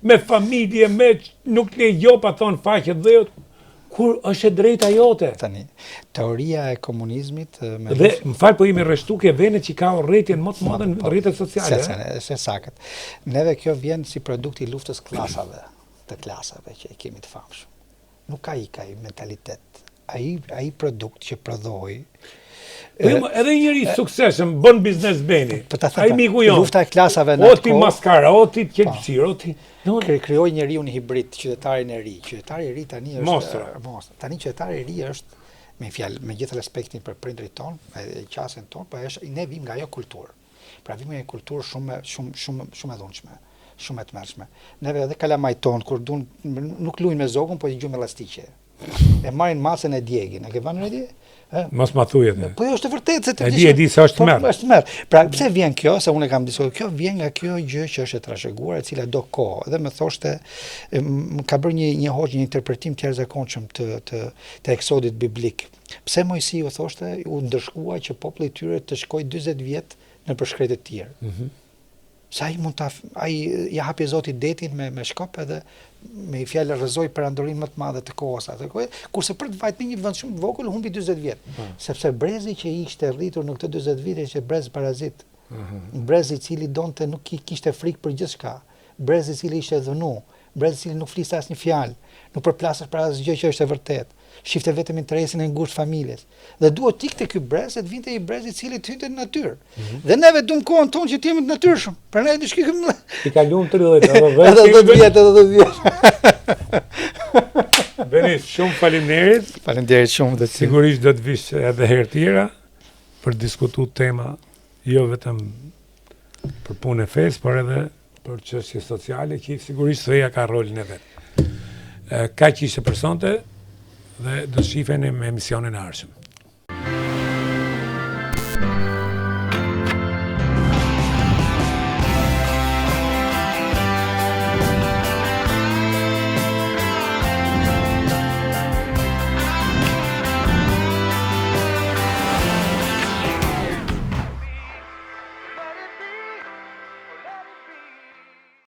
me familje, nuk legjo pa thonë faqet dheut, kur është e drejta jote. Tani, teoria e komunizmit... Dhe, më falë, po jemi rreshtu ke vene që ka urrëtien më të madhe në rrjetet sociale. Se sakët. Neve kjo vjen si produkt i luftës klasave, të klasave që e kemi të famshëm. Nuk ka i mentalitet. Ai produkt që prodhoi. Edhe njëri suksesshëm bën biznes beni. Ai miku jon. Lufta e klasave në atë. O ti maskara, o ti qelpsir, o ti. Krijoi njeriu një hibrid, qytetarin e ri. Qytetari i ri tani është monstër. Tani qytetari i ri është me fjalë, me gjithë respektin për prindrit ton, e qasjen ton, po është ne vim nga ajo kulturë. Pra vim nga një kulturë shumë e dhunshme, shumë e tmerrshme. Neve edhe kalamajt ton kur duan nuk luajnë me zogun, po i gjujnë me llastiqe. E marrin masën e djegin, e ke vënë re di? Mos ma thujet. Po jo është vërtet se ti di se është merr. Është merr. Pra pse vjen kjo, se unë e kam diskutuar, kjo vjen nga kjo gjë që është e trashëguar, e cila do kohë. Edhe më thoshte ka bërë një hoxh një interpretim të jashtëzakonshëm të eksodit biblik. Pse Mojsiu thoshte u ndërshkua që populli i tyre të shkojë 40 vjet në përshkretje të tjera. Sa ai ja hapi Zoti detin me shkop edhe me fjalë rrezoi perandorin më të madhe të kohës atë. Kurse për të vajtë në një vend shumë të vogël humbi 40 vjet. Sepse brezi që ishte rritur në këtë 40 vite ishte brez parazit. Brez i cili donte nuk kishte frikë për gjithçka. Brez i cili ishte dhënu, brez i cili nuk fliste asnjë fjalë, nuk përplaset për asgjë që është e vërtetë. Shifte vetëm interesin e ngushtë familjes. Dhe duhet tikte ky brez se të vinte i brez i cili të hynte në natyrë. Dhe neve duam kohën tonë që të jemi të natyrshëm. Prandaj ne shkojmë. I kaluam 30 edhe 10 vjet. Benis, shumë faleminderit. Faleminderit shumë dhe sigurisht do të vish edhe herë tjera për diskutuar tema jo vetëm për punë e fesë, por edhe për çështje sociale që sigurisht feja ka rolin e vet. Kaq ishte për sonte dhe do shiheni me emisionin e ardhshëm.